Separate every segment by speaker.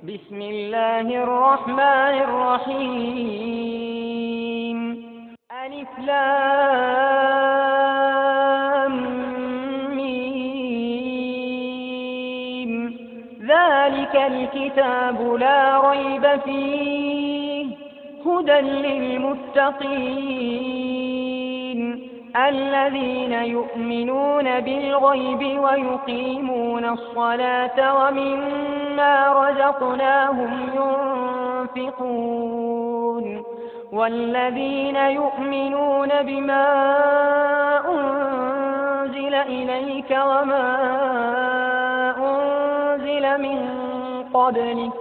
Speaker 1: بسم الله الرحمن الرحيم ألف لام ميم ذلك الكتاب لا ريب فيه هدى للمتقين الذين يؤمنون بالغيب ويقيمون الصلاة ومما رزقناهم ينفقون والذين يؤمنون بما أنزل إليك وما أنزل من قبلك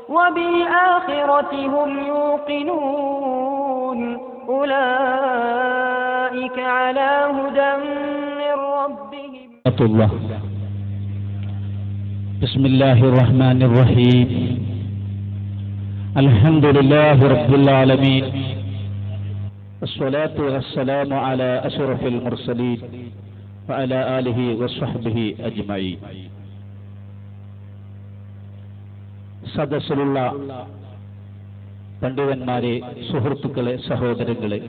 Speaker 1: وبالآخرة هم يوقنون أولئك على هدى من ربهم.
Speaker 2: بسم الله الرحمن الرحيم الحمد لله رب العالمين الصلاة والسلام على أشرف المرسلين وعلى آله وصحبه أجمعين. സദസ്സിലുള്ള പണ്ഡിതന്മാരെ, സുഹൃത്തുക്കളെ, സഹോദരങ്ങളെ,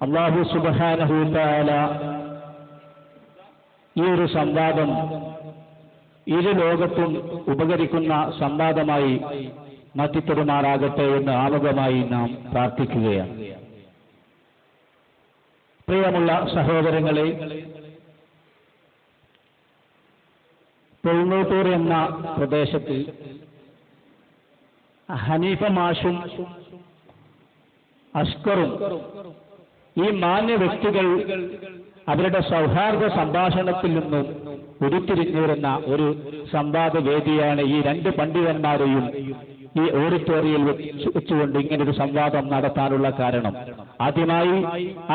Speaker 2: അല്ലാഹു സുബ്ഹാനഹു വ തആല ഈ ഒരു സംവാദം ഇരു ലോകത്തും ഉപകരിക്കുന്ന സംവാദമായി മാറ്റിത്തരുമാറാകട്ടെ എന്ന് ആമുഖമായി നാം പ്രാർത്ഥിക്കുകയാണ്. പ്രിയമുള്ള സഹോദരങ്ങളെ, പൊഴുന്നൂട്ടൂർ എന്ന പ്രദേശത്ത് ഹനീഫ മാഷും അസ്കറും ഈ മാന്യ വ്യക്തികൾ അവരുടെ സൗഹാർദ്ദ സംഭാഷണത്തിൽ നിന്നും ഉരുത്തിരിഞ്ഞിരുന്ന ഒരു സംവാദ വേദിയാണ് ഈ രണ്ട് പണ്ഡിതന്മാരെയും ഈ ഓഡിറ്റോറിയൽ വെച്ചുകൊണ്ട് ഇങ്ങനൊരു സംവാദം നടത്താനുള്ള കാരണം. ആദ്യമായി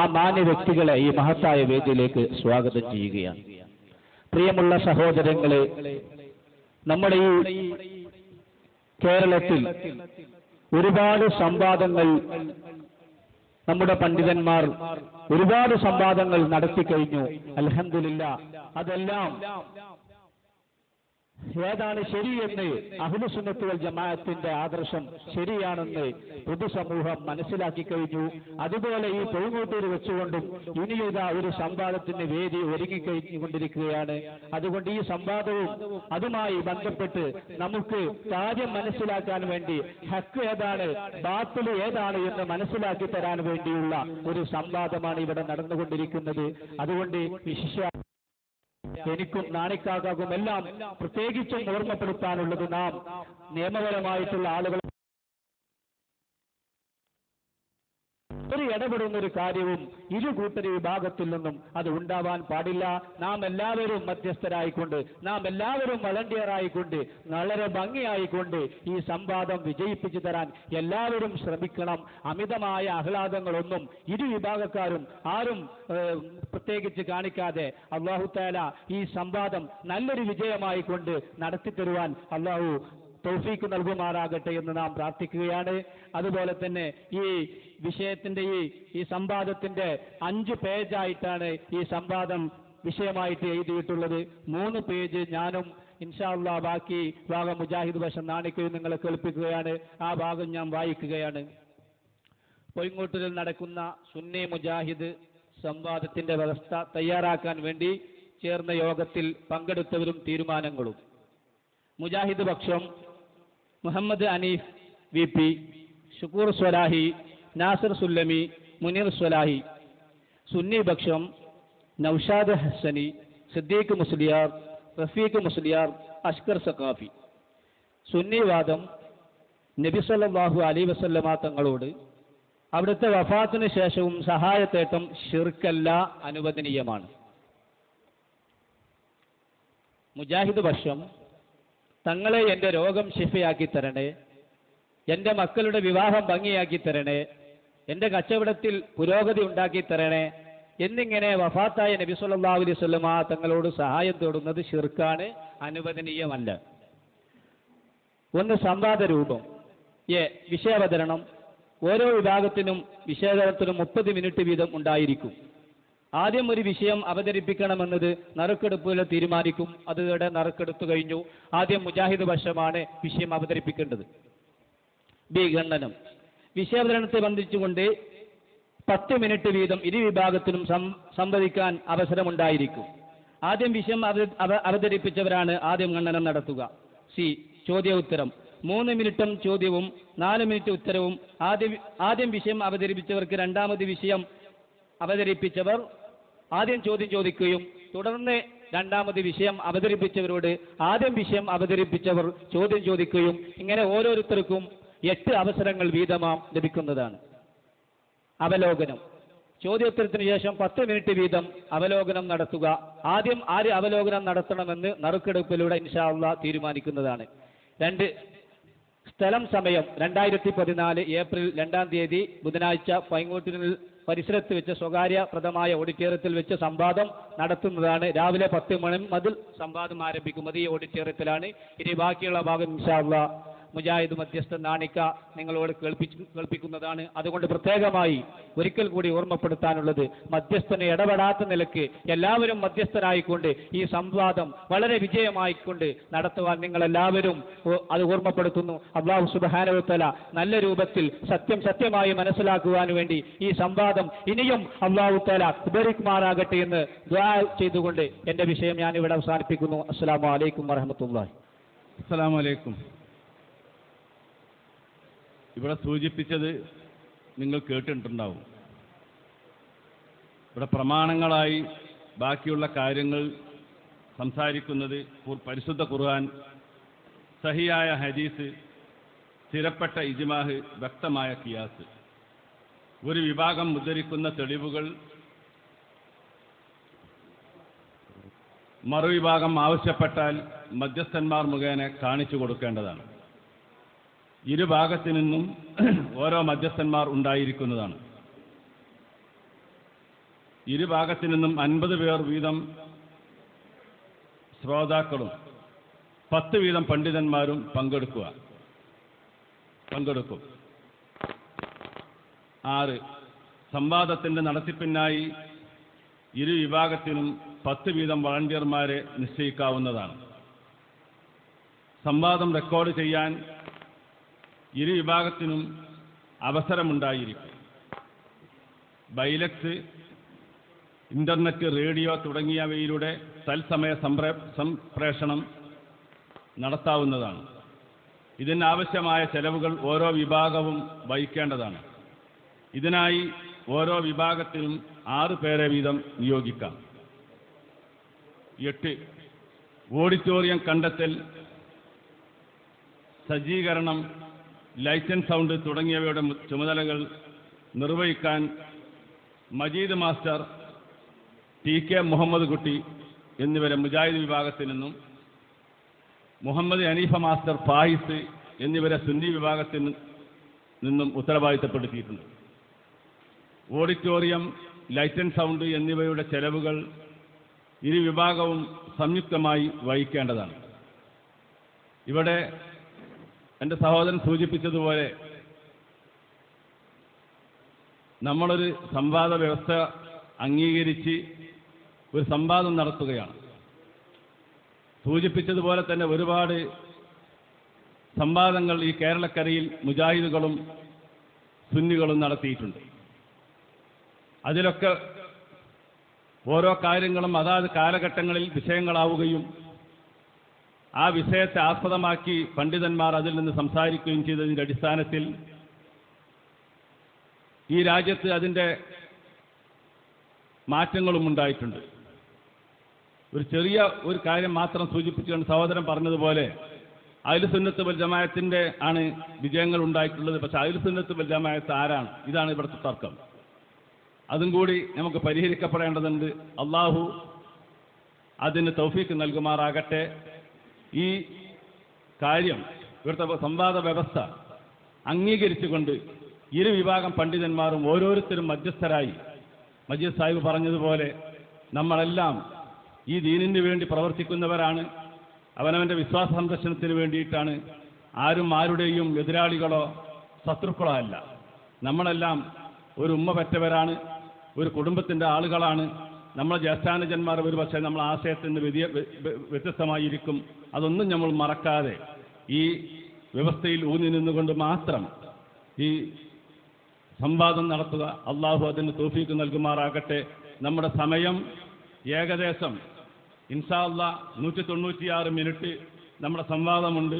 Speaker 2: ആ മാന്യ വ്യക്തികളെ ഈ മഹത്തായ വേദിയിലേക്ക് സ്വാഗതം ചെയ്യുകയാണ്. പ്രിയമുള്ള സഹോദരങ്ങളെ, നമ്മുടെ ഈ കേരളത്തിൽ ഒരുപാട് സംവാദങ്ങൾ നമ്മുടെ പണ്ഡിതന്മാർ ഒരുപാട് സംവാദങ്ങൾ നടത്തിക്കഴിഞ്ഞു. അൽഹംദുലില്ലാഹ്, അതെല്ലാം ഏതാണ് ശരിയെന്ന് അഹ്ലുസുന്നത്ത് വൽ ജമാഅത്തിന്റെ ആദർശം ശരിയാണെന്ന് പൊതുസമൂഹം മനസ്സിലാക്കി കഴിഞ്ഞു. അതുപോലെ ഈ പൊഴുങ്ങോട്ടൂർ വെച്ചുകൊണ്ടും ഇനിയുതാ ഒരു സംവാദത്തിന് വേദി ഒരുങ്ങിക്കഴിഞ്ഞുകൊണ്ടിരിക്കുകയാണ്. അതുകൊണ്ട് ഈ സംവാദവും അതുമായി ബന്ധപ്പെട്ട് നമുക്ക് കാര്യം മനസ്സിലാക്കാൻ വേണ്ടി ഹക്ക് ഏതാണ്, ബാത്തിൽ ഏതാണ് എന്ന് മനസ്സിലാക്കി തരാൻ വേണ്ടിയുള്ള ഒരു സംവാദമാണ് ഇവിടെ നടന്നുകൊണ്ടിരിക്കുന്നത്. അതുകൊണ്ട് വിശിഷ്യ എനിക്കും നാണിക്കാകാകും എല്ലാം പ്രത്യേകിച്ചും ഓർമ്മപ്പെടുത്താനുള്ളത്, നാം നിയമപരമായിട്ടുള്ള ആളുകൾ ഒരു ഇടപെടുന്ന ഒരു കാര്യവും ഇരു കൂട്ടരി വിഭാഗത്തിൽ നിന്നും അത് ഉണ്ടാവാൻ പാടില്ല. നാം എല്ലാവരും മധ്യസ്ഥരായിക്കൊണ്ട്, നാം എല്ലാവരും വളണ്ടിയറായിക്കൊണ്ട്, വളരെ ഭംഗിയായിക്കൊണ്ട് ഈ സംവാദം വിജയിപ്പിച്ചു തരാൻ എല്ലാവരും ശ്രമിക്കണം. അമിതമായ ആഹ്ലാദങ്ങളൊന്നും ഇരു വിഭാഗക്കാരും ആരും പ്രത്യേകിച്ച് കാണിക്കാതെ അല്ലാഹു തആല ഈ സംവാദം നല്ലൊരു വിജയമായി കൊണ്ട് നടത്തിത്തരുവാൻ അല്ലാഹു തൗഫീക്ക് നൽകുമാറാകട്ടെ എന്ന് നാം പ്രാർത്ഥിക്കുകയാണ്. അതുപോലെ തന്നെ ഈ വിഷയത്തിന്റെ ഈ സംവാദത്തിന്റെ 5 പേജായിട്ടാണ് ഈ സംവാദം വിഷയമായിട്ട് എഴുതിയിട്ടുള്ളത്. 3 പേജ് ഞാനും ഇൻഷാ അല്ലാഹ് ബാക്കി ഭാഗം മുജാഹിദ് ബഷർ നാണിക്കയും നിങ്ങളെ കേൾപ്പിക്കുകയാണ്. ആ ഭാഗം ഞാൻ വായിക്കുകയാണ്. പൊയ്ങ്ങോട്ടൂരിൽ നടക്കുന്ന സുന്നി മുജാഹിദ് സംവാദത്തിന്റെ വ്യവസ്ഥ തയ്യാറാക്കാൻ വേണ്ടി ചേർന്ന യോഗത്തിൽ പങ്കെടുത്തവരും തീരുമാനങ്ങളും. മുജാഹിദ് പക്ഷം മുഹമ്മദ് അനീഫ് VP, ഷുക്കൂർ സ്വലാഹി, നാസിർ സുല്ലമി, മുനീർ സ്വലാഹി. സുന്നി പക്ഷം നൗഷാദ് ഹസനി, സിദ്ദീഖ് മുസ്ലിയാർ, റഫീഖ് മുസ്ലിയാർ, അഷ്കർ സഖാഫി. സുന്നി വാദം നബി സല്ലല്ലാഹു അലൈഹി വസല്ലമ തങ്ങളോട് അവിടുത്തെ വഫാത്തിന് ശേഷവും സഹായത്തേട്ടം ശിർക്കല്ല, അനുവദനീയമാണ്. മുജാഹിദ് പക്ഷം തങ്ങളെ എൻ്റെ രോഗം ശിഫയാക്കി തരണേ, എൻ്റെ മക്കളുടെ വിവാഹം ഭംഗിയാക്കി തരണേ, എൻ്റെ കച്ചവടത്തിൽ പുരോഗതി ഉണ്ടാക്കി തരണേ എന്നിങ്ങനെ വഫാത്തായ നബി സല്ലല്ലാഹു അലൈഹി വസല്ലമ തങ്ങളോട് സഹായം തേടുന്നത് ശിർക്കാണ്, അനുവദനീയമല്ല. ഒന്ന് സംവാദ രൂപം, വിഷയാവതരണം. ഓരോ വിഭാഗത്തിനും വിഷയാവതരണത്തിനും 30 മിനിറ്റ് വീതം ഉണ്ടായിരിക്കും. ആദ്യം ഒരു വിഷയം അവതരിപ്പിക്കണമെന്നത് നറുക്കെടുപ്പിൽ തീരുമാനിക്കും. അതിവിടെ നറുക്കെടുത്തു കഴിഞ്ഞു. ആദ്യം മുജാഹിദ് പക്ഷമാണ് വിഷയം അവതരിപ്പിക്കേണ്ടത്. ബി. ഖണ്ഡനം. വിഷയാവതരണത്തെ ബന്ധിച്ചുകൊണ്ട് 10 മിനിറ്റ് വീതം ഇരു വിഭാഗത്തിലും സംവദിക്കാൻ അവസരമുണ്ടായിരിക്കും. ആദ്യം വിഷയം അവതരിപ്പിച്ചവരാണ് ആദ്യം ഖണ്ഡനം നടത്തുക. സി. ചോദ്യോത്തരം. 3 മിനിറ്റും ചോദ്യവും 4 മിനിറ്റ് ഉത്തരവും. ആദ്യം വിഷയം അവതരിപ്പിച്ചവർക്ക് രണ്ടാമത് വിഷയം അവതരിപ്പിച്ചവർ ആദ്യം ചോദ്യം ചോദിക്കുകയും തുടർന്ന് രണ്ടാമത് വിഷയം അവതരിപ്പിച്ചവരോട് ആദ്യം വിഷയം അവതരിപ്പിച്ചവർ ചോദ്യം ചോദിക്കുകയും ഇങ്ങനെ ഓരോരുത്തർക്കും 8 അവസരങ്ങൾ വീതമാം ലഭിക്കുന്നതാണ്. അവലോകനം. ചോദ്യോത്തരത്തിന് ശേഷം 10 മിനിറ്റ് വീതം അവലോകനം നടത്തുക. ആദ്യം ആര് അവലോകനം നടത്തണമെന്ന് നറുക്കെടുപ്പിലൂടെ ഇൻഷാ അല്ലാഹ് തീരുമാനിക്കുന്നതാണ്. 2. സ്ഥലം സമയം 2014 ഏപ്രിൽ 2-ാം തീയതി ബുധനാഴ്ച പൈങ്ങോട്ടിൽ പരിസരത്ത് വെച്ച് സ്വകാര്യപ്രദമായ ഓഡിറ്റോറിയത്തിൽ വെച്ച് സംവാദം നടത്തുന്നതാണ്. രാവിലെ 10 മണി മുതൽ സംവാദം ആരംഭിക്കുന്നത് ഈ ഓഡിറ്റോറിയത്തിലാണ്. ഇനി ബാക്കിയുള്ള ഭാഗം ഇൻഷാ അല്ലാഹ് മുജാഹിദ് മധ്യസ്ഥ നാണിക്ക നിങ്ങളോട് കേൾപ്പിക്കുന്നതാണ്. അതുകൊണ്ട് പ്രത്യേകമായി ഒരിക്കൽ കൂടി ഓർമ്മപ്പെടുത്താനുള്ളത്, മധ്യസ്ഥന് ഇടപെടാത്ത നിലയ്ക്ക് എല്ലാവരും മധ്യസ്ഥരായിക്കൊണ്ട് ഈ സംവാദം വളരെ വിജയമായിക്കൊണ്ട് നടത്തുവാൻ നിങ്ങളെല്ലാവരും അത് ഓർമ്മപ്പെടുത്തുന്നു. അല്ലാഹു സുബ്ഹാനഹു വ തആല നല്ല രൂപത്തിൽ സത്യമായി മനസ്സിലാക്കുവാൻ വേണ്ടി ഈ സംവാദം ഇനിയും അല്ലാഹു തആല ഉപരിക്കുമാറാകട്ടെ എന്ന് ദുആ ചെയ്തുകൊണ്ട് എൻ്റെ വിഷയം ഞാൻ ഇവിടെ അവസാനിപ്പിക്കുന്നു. അസ്സലാമു അലൈക്കും വറഹ്മത്തുള്ളാഹി.
Speaker 3: അസ്സലാമു അലൈക്കും. ഇവിടെ സൂചിപ്പിച്ചത് നിങ്ങൾ കേട്ടിട്ടുണ്ടാവും. ഇവിടെ പ്രമാണങ്ങളായി ബാക്കിയുള്ള കാര്യങ്ങൾ സംസാരിക്കുന്നത് പരിശുദ്ധ ഖുർആൻ, സഹിയായ ഹദീസ്, സ്ഥിരപ്പെട്ട ഇജ്മാഹ്, വ്യക്തമായ ഖിയാസ്. ഒരു വിഭാഗം ഉദ്ധരിക്കുന്ന തെളിവുകൾ മറുവിഭാഗം ആവശ്യപ്പെട്ടാൽ മധ്യസ്ഥന്മാർ മുഖേന കാണിച്ചു കൊടുക്കേണ്ടതാണ്. ഇരുഭാഗത്തു നിന്നും ഓരോ മധ്യസ്ഥന്മാർ ഉണ്ടായിരിക്കുന്നതാണ്. ഇരുഭാഗത്തു നിന്നും 50 പേർ വീതം ശ്രോതാക്കളും 10 വീതം പണ്ഡിതന്മാരും പങ്കെടുക്കും. 6. സംവാദത്തിന്റെ നടത്തിപ്പിനായി ഇരു വിഭാഗത്തിനും 10 വീതം വളണ്ടിയർമാരെ നിശ്ചയിക്കാവുന്നതാണ്. സംവാദം റെക്കോർഡ് ചെയ്യാൻ ഇരു വിഭാഗത്തിനും അവസരമുണ്ടായിരിക്കും. ബൈലക്സ്, ഇന്റർനെറ്റ്, റേഡിയോ തുടങ്ങിയവയിലൂടെ തത്സമയ സംപ്രേഷണം നടത്താവുന്നതാണ്. ഇതിനാവശ്യമായ ചെലവുകൾ ഓരോ വിഭാഗവും വഹിക്കേണ്ടതാണ്. ഇതിനായി ഓരോ വിഭാഗത്തിനും 6 പേരെ വീതം നിയോഗിക്കാം. 8. ഓഡിറ്റോറിയം കണ്ടെത്തൽ, സജ്ജീകരണം, ലൈറ്റ് ആൻഡ് സൗണ്ട് തുടങ്ങിയവയുടെ ചുമതലകൾ നിർവഹിക്കാൻ മജീദ് മാസ്റ്റർ, TK മുഹമ്മദ് കുട്ടി എന്നിവരെ മുജാഹിദ് വിഭാഗത്തിൽ നിന്നും, മുഹമ്മദ് ഹനീഫ മാസ്റ്റർ ഫായിസ് എന്നിവരെ സുന്നി വിഭാഗത്തിൽ നിന്നും ഉത്തരവാദിത്തപ്പെടുത്തിയിട്ടുണ്ട്. ഓഡിറ്റോറിയം, ലൈറ്റ് ആൻഡ് സൗണ്ട് എന്നിവയുടെ ചെലവുകൾ ഇരു വിഭാഗവും സംയുക്തമായി വഹിക്കേണ്ടതാണ്. ഇവിടെ എൻ്റെ സഹോദരൻ സൂചിപ്പിച്ചതുപോലെ നമ്മളൊരു സംവാദ വ്യവസ്ഥ അംഗീകരിച്ച് ഒരു സംവാദം നടത്തുകയാണ്. സൂചിപ്പിച്ചതുപോലെ തന്നെ ഒരുപാട് സംവാദങ്ങൾ ഈ കേരളക്കരയിൽ മുജാഹിദുകളും സുന്നികളും നടത്തിയിട്ടുണ്ട്. അതിലൊക്കെ ഓരോ കാര്യങ്ങളും അതാത് കാലഘട്ടങ്ങളിൽ വിഷയങ്ങളാവുകയും ആ വിഷയത്തെ ആസ്പദമാക്കി പണ്ഡിതന്മാർ അതിൽ നിന്ന് സംസാരിക്കുകയും ചെയ്തതിൻ്റെ അടിസ്ഥാനത്തിൽ ഈ രാജ്യത്ത് അതിൻ്റെ മാറ്റങ്ങളും ഉണ്ടായിട്ടുണ്ട്. ഒരു ചെറിയ ഒരു കാര്യം മാത്രം സൂചിപ്പിച്ചുകൊണ്ട് സഹോദരൻ പറഞ്ഞതുപോലെ അഹ്ലു സുന്നത്ത് വൽ ജമാഅത്തിന്റെ ആണ് വിജയങ്ങൾ ഉണ്ടായിട്ടുള്ളത്. പക്ഷെ അഹ്ലു സുന്നത്ത് വൽ ജമാഅത്ത് ആരാണ്? ഇതാണ് ഇവിടുത്തെ തർക്കം. അതും കൂടി നമുക്ക് പരിഹരിക്കപ്പെടേണ്ടതുണ്ട്. അള്ളാഹു അതിന് തൗഫീക്ക് നൽകുമാറാകട്ടെ. ഈ കാര്യം ഇവിടുത്തെ സംവാദ വ്യവസ്ഥ അംഗീകരിച്ചുകൊണ്ട് ഇരു വിഭാഗം പണ്ഡിതന്മാരും ഓരോരുത്തരും മധ്യസ്ഥരായി, മജീദ് സാഹിബ് പറഞ്ഞതുപോലെ നമ്മളെല്ലാം ഈ ദീനിന് വേണ്ടി പ്രവർത്തിക്കുന്നവരാണ്. അവനവൻ്റെ വിശ്വാസ സംരക്ഷണത്തിന് വേണ്ടിയിട്ടാണ്. ആരും ആരുടെയും എതിരാളികളോ ശത്രുക്കളോ അല്ല. നമ്മളെല്ലാം ഒരു ഉമ്മ പെറ്റവരാണ്. ഒരു കുടുംബത്തിൻ്റെ ആളുകളാണ്. നമ്മളെ ജ്യേഷ്ഠാനുജന്മാർ ഒരു പക്ഷേ നമ്മളെ ആശയത്തിൽ നിന്ന് വ്യത്യസ്തമായിരിക്കും. അതൊന്നും നമ്മൾ മറക്കാതെ ഈ വ്യവസ്ഥയിൽ ഊന്നി നിന്നുകൊണ്ട് മാത്രം ഈ സംവാദം നടത്തുക. അള്ളാഹു അതിന് തൗഫീക്ക് നൽകുമാറാകട്ടെ. നമ്മുടെ സമയം ഏകദേശം ഇൻഷാ അല്ലാഹ് 196 മിനിറ്റ് നമ്മുടെ സംവാദമുണ്ട്.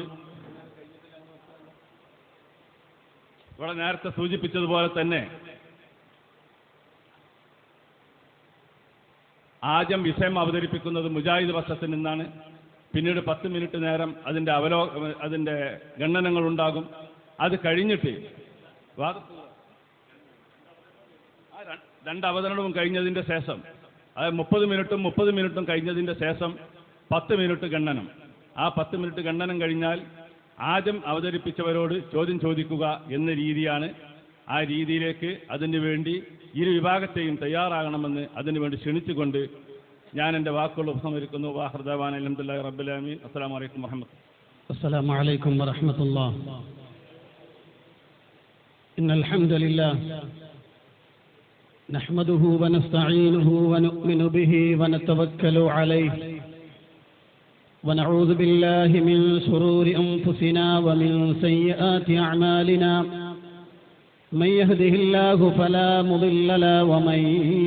Speaker 3: ഇവിടെ നേരത്തെ സൂചിപ്പിച്ചതുപോലെ തന്നെ ആദ്യം വിഷയം അവതരിപ്പിക്കുന്നത് മുജാഹിദ് പക്ഷത്തിൽ നിന്നാണ്. പിന്നീട് 10 മിനിറ്റ് നേരം അതിൻ്റെ ഗണനങ്ങളുണ്ടാകും. അത് കഴിഞ്ഞിട്ട് രണ്ട് അവതരണവും കഴിഞ്ഞതിൻ്റെ ശേഷം, അതായത് 30 മിനിറ്റും കഴിഞ്ഞതിൻ്റെ ശേഷം 10 മിനിറ്റ് ഗണനം. ആ 10 മിനിറ്റ് ഗണനം കഴിഞ്ഞാൽ ആദ്യം അവതരിപ്പിച്ചവരോട് ചോദ്യം ചോദിക്കുക എന്ന രീതിയാണ്. ആ രീതിയിലേക്ക് അതിനു വേണ്ടി ഇരു വിഭാഗത്തെയും തയ്യാറാകണമെന്ന് അതിനുവേണ്ടി ക്ഷണിച്ചുകൊണ്ട് ഞാൻ എൻ്റെ വാക്കുകൾ ഉപസംഹരിക്കുന്നു. വാഹൃദാൻ അൽഹംദുലില്ലാഹി റബ്ബിൽ ആലമീൻ. അസ്സലാമു അലൈക്കും വറഹ്മത്തുള്ളാഹി.
Speaker 4: അസ്സലാമു അലൈക്കും വറഹ്മത്തുള്ളാഹി. ഇന്നൽ ഹംദലില്ലാഹ് നഹ്മദുഹു വനസ്തഈനുഹു വനുഅ്മിനു ബിഹി വനതവക്കലു അലൈഹി ونعوذ بالله من شرور أنفسنا ومن سيئات أعمالنا من يهده الله فلا مضل له ومن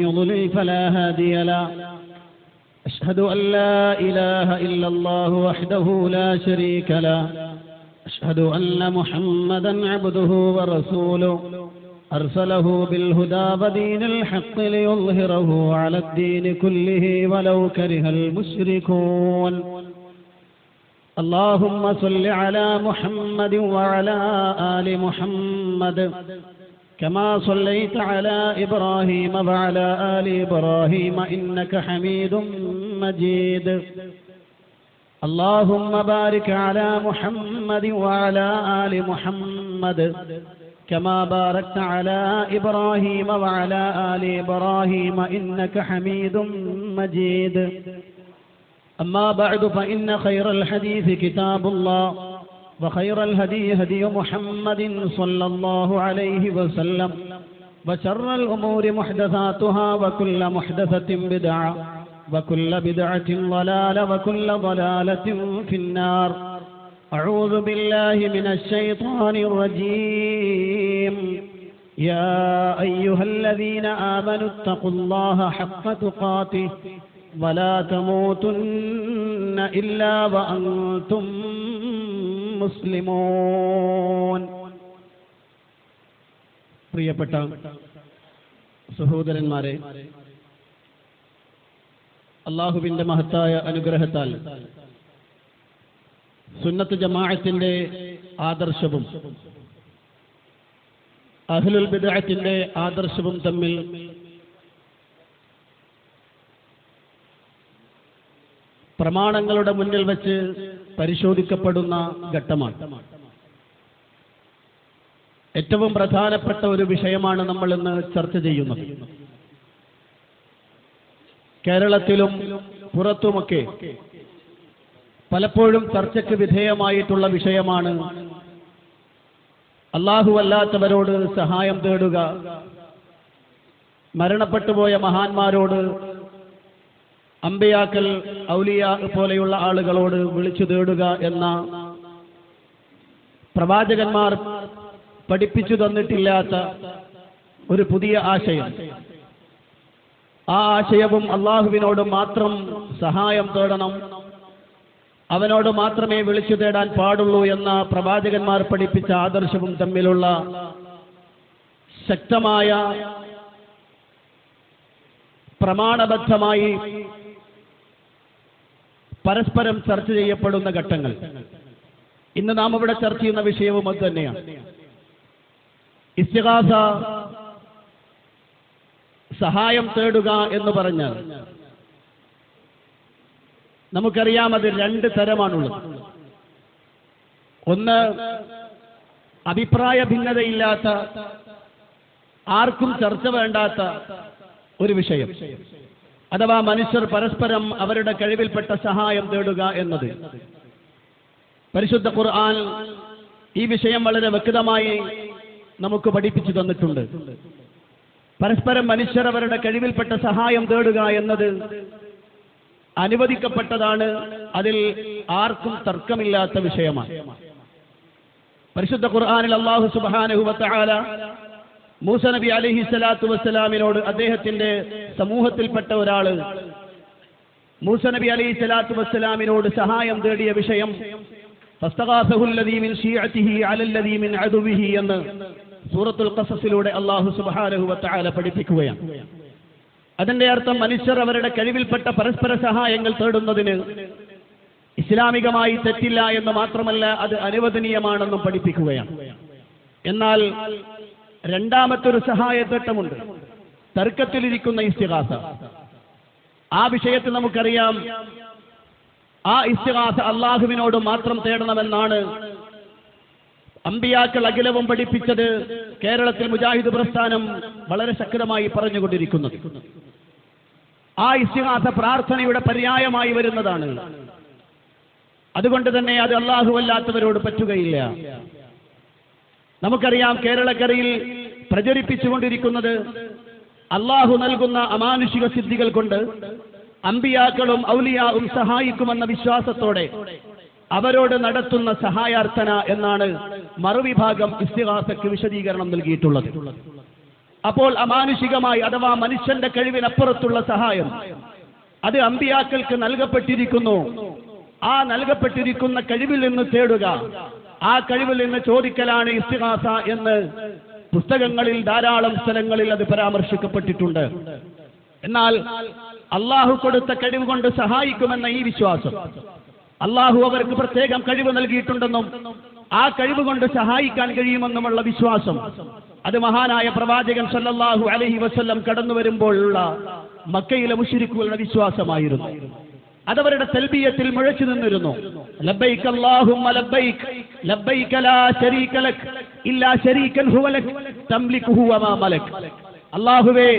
Speaker 4: يضلل فلا هادي له أشهد أن لا إله إلا الله وحده لا شريك له أشهد أن محمدا عبده ورسوله أرسله بالهدى ودين الحق ليظهره على الدين كله ولو كره المشركون اللهم صل على محمد وعلى آل محمد كما صليت على إبراهيم وعلى آل إبراهيم إنك حميد مجيد اللهم بارك على محمد وعلى آل محمد كما باركت على إبراهيم وعلى آل إبراهيم إنك حميد مجيد أما بعد فإن خير الحديث كتاب الله وخير الهدي هدي محمد صلى الله عليه وسلم وشر الأمور محدثاتها وكل محدثة بدعة وكل بدعة ضلالة وكل ضلالة في النار. أعوذ بالله من الشيطان الرجيم. يا أيها الذين آمنوا اتقوا الله حق تقاته ولا تموتن إلا وأنتم مسلمون. പ്രിയപ്പെട്ട സഹോദരന്മാരെ, അല്ലാഹുവിന്റെ മഹത്തായ അനുഗ്രഹത്താൽ സുന്നത്ത് ജമാഅത്തിന്റെ ആദർശവും അഹ്ലുൽ ബിദ്അത്തിന്റെ ആദർശവും തമ്മിൽ പ്രമാണങ്ങളുടെ മുന്നിൽ വെച്ച് പരിശോധിക്കപ്പെടുന്ന ഘട്ടമാണ്. ഏറ്റവും പ്രധാനപ്പെട്ട ഒരു വിഷയമാണ് നമ്മൾ ഇന്ന് ചർച്ച ചെയ്യുന്നത്. കേരളത്തിലും പുറത്തുമൊക്കെ പലപ്പോഴും ചർച്ചയ്ക്ക് വിധേയമായിട്ടുള്ള വിഷയമാണ് അല്ലാഹു അല്ലാത്തവരോട് സഹായം തേടുക, മരണപ്പെട്ടുപോയ മഹാന്മാരോട്, അമ്പിയാക്കൾ, ഔലിയാ പോലെയുള്ള ആളുകളോട് വിളിച്ചു തേടുക എന്ന പ്രവാചകന്മാർ പഠിപ്പിച്ചു തന്നിട്ടില്ലാത്ത ഒരു പുതിയ ആശയം. ആ ആശയവും അള്ളാഹുവിനോട് മാത്രം സഹായം തേടണം, അവനോട് മാത്രമേ വിളിച്ചു തേടാൻ പാടുള്ളൂ എന്ന പ്രവാചകന്മാർ പഠിപ്പിച്ച ആദർശവും തമ്മിലുള്ള ശക്തമായ പ്രമാണബദ്ധമായി പരസ്പരം ചർച്ച ചെയ്യപ്പെടുന്ന ഘട്ടങ്ങൾ. ഇന്ന് നാം ഇവിടെ ചർച്ച ചെയ്യുന്ന വിഷയവും അത് തന്നെയാണ്. ഇസ്തിഗാസ, സഹായം തേടുക എന്ന് പറഞ്ഞാൽ നമുക്കറിയാം അത് രണ്ട് തരമാണുള്ളത്. ഒന്ന്, അഭിപ്രായ ഭിന്നതയില്ലാത്ത, ആർക്കും ചർച്ച വേണ്ടാത്ത ഒരു വിഷയം, അഥവാ മനുഷ്യർ പരസ്പരം അവരുടെ കഴിവിൽപ്പെട്ട സഹായം തേടുക എന്നത്. പരിശുദ്ധ ഖുർആൻ ഈ വിഷയം വളരെ വ്യക്തമായി നമുക്ക് പഠിപ്പിച്ചു തന്നിട്ടുണ്ട്. പരസ്പരം മനുഷ്യർ അവരുടെ കഴിവിൽപ്പെട്ട സഹായം തേടുക എന്നത് അനുവദിക്കപ്പെട്ടതാണ്. അതിൽ ആർക്കും തർക്കമില്ലാത്ത വിഷയമാണ്. പരിശുദ്ധ ഖുർആനിൽ അല്ലാഹു സുബ്ഹാനഹു വ തആല മൂസ നബി അലൈഹി സ്വലാത്തു വസ്സലാമിനോട് അദ്ദേഹത്തിന്റെ സമൂഹത്തിൽപ്പെട്ട ഒരാള് മൂസ നബി അലൈഹി സ്വലാത്തു വസ്സലാമിനോട് സഹായം തേടിയ വിഷയം ഫസ്തഗാസഹു അല്ലദീ മിൻ ശീഅതിഹി അലല്ലദീ മിൻ അദുവിഹി എന്ന് സൂറത്തുൽ ഖസസിലൂടെ അല്ലാഹു സുബ്ഹാനഹു വ തആല പഠിപ്പിക്കുകയാണ്. അതിന്റെ അർത്ഥം മനുഷ്യർ അവരുടെ കഴിവിൽപ്പെട്ട പരസ്പര സഹായങ്ങൾ തേടുന്നതിന് ഇസ്ലാമികമായി തെറ്റില്ല എന്ന് മാത്രമല്ല അത് അനുവദനീയമാണെന്നും പഠിപ്പിക്കുകയാണ്. എന്നാൽ രണ്ടാമത്തൊരു സഹായത്തേട്ടമുണ്ട്, തർക്കത്തിലിരിക്കുന്ന ഇസ്തിഗാസ. ആ വിഷയത്തിൽ നമുക്കറിയാം, ആ ഇസ്തിഗാസ അള്ളാഹുവിനോട് മാത്രം തേടണമെന്നാണ് അമ്പിയാക്കൾ അഖിലവും പഠിപ്പിച്ചത്. കേരളത്തിൽ മുജാഹിദ് പ്രസ്ഥാനം വളരെ ശക്തമായി പറഞ്ഞുകൊണ്ടിരിക്കുന്നത് ആ ഇസ്തിഗാസ പ്രാർത്ഥനയുടെ പര്യായമായി വരുന്നതാണ്. അതുകൊണ്ട് തന്നെ അത് അല്ലാഹുവല്ലാത്തവരോട് പറ്റുകയില്ല. നമുക്കറിയാം, കേരളക്കരയിൽ പ്രചരിപ്പിച്ചുകൊണ്ടിരിക്കുന്നത് അള്ളാഹു നൽകുന്ന അമാനുഷിക സിദ്ധികൾ കൊണ്ട് അമ്പിയാക്കളും ഔലിയാവും സഹായിക്കുമെന്ന വിശ്വാസത്തോടെ അവരോട് നടത്തുന്ന സഹായാർത്ഥന എന്നാണ് മറുവിഭാഗം ഇസ്തിഗാസയ്ക്ക് വിശദീകരണം നൽകിയിട്ടുള്ളത്. അപ്പോൾ അമാനുഷികമായി അഥവാ മനുഷ്യന്റെ കഴിവിനപ്പുറത്തുള്ള സഹായം അത് അമ്പിയാക്കൾക്ക് നൽകപ്പെട്ടിരിക്കുന്നു. ആ നൽകപ്പെട്ടിരിക്കുന്ന കഴിവിൽ നിന്ന് തേടുക, ആ കഴിവിൽ നിന്ന് ചോദിക്കലാണ് ഇസ്തിഗാസ എന്ന് പുസ്തകങ്ങളിൽ ധാരാളം സ്ഥലങ്ങളിൽ അത് പരാമർശിക്കപ്പെട്ടിട്ടുണ്ട്. എന്നാൽ അള്ളാഹു കൊടുത്ത കഴിവ് കൊണ്ട് സഹായിക്കുമെന്ന ഈ വിശ്വാസം, അള്ളാഹു അവർക്ക് പ്രത്യേകം കഴിവ് നൽകിയിട്ടുണ്ടെന്നും ആ കഴിവ് കൊണ്ട് സഹായിക്കാൻ കഴിയുമെന്നുമുള്ള വിശ്വാസം, അത് മഹാനായ പ്രവാചകൻ സല്ലല്ലാഹു അലൈഹി വസല്ലം കടന്നു വരുമ്പോഴുള്ള മക്കയിലെ മുശ്രിക്കുകളുടെ വിശ്വാസമായിരുന്നു. അതവരുടെ തൽബിയത്തിൽ മുഴച്ചു നിന്നിരുന്നു. ലബ്ബൈക അല്ലാഹുമ്മ ലബ്ബൈക ലബ്ബൈക ലാ ശരീക ലക് ഇല്ലാ ശരീകൻ ഹുവ ലക് തംലികുഹു വമാ മലക്. അല്ലാഹുവേ,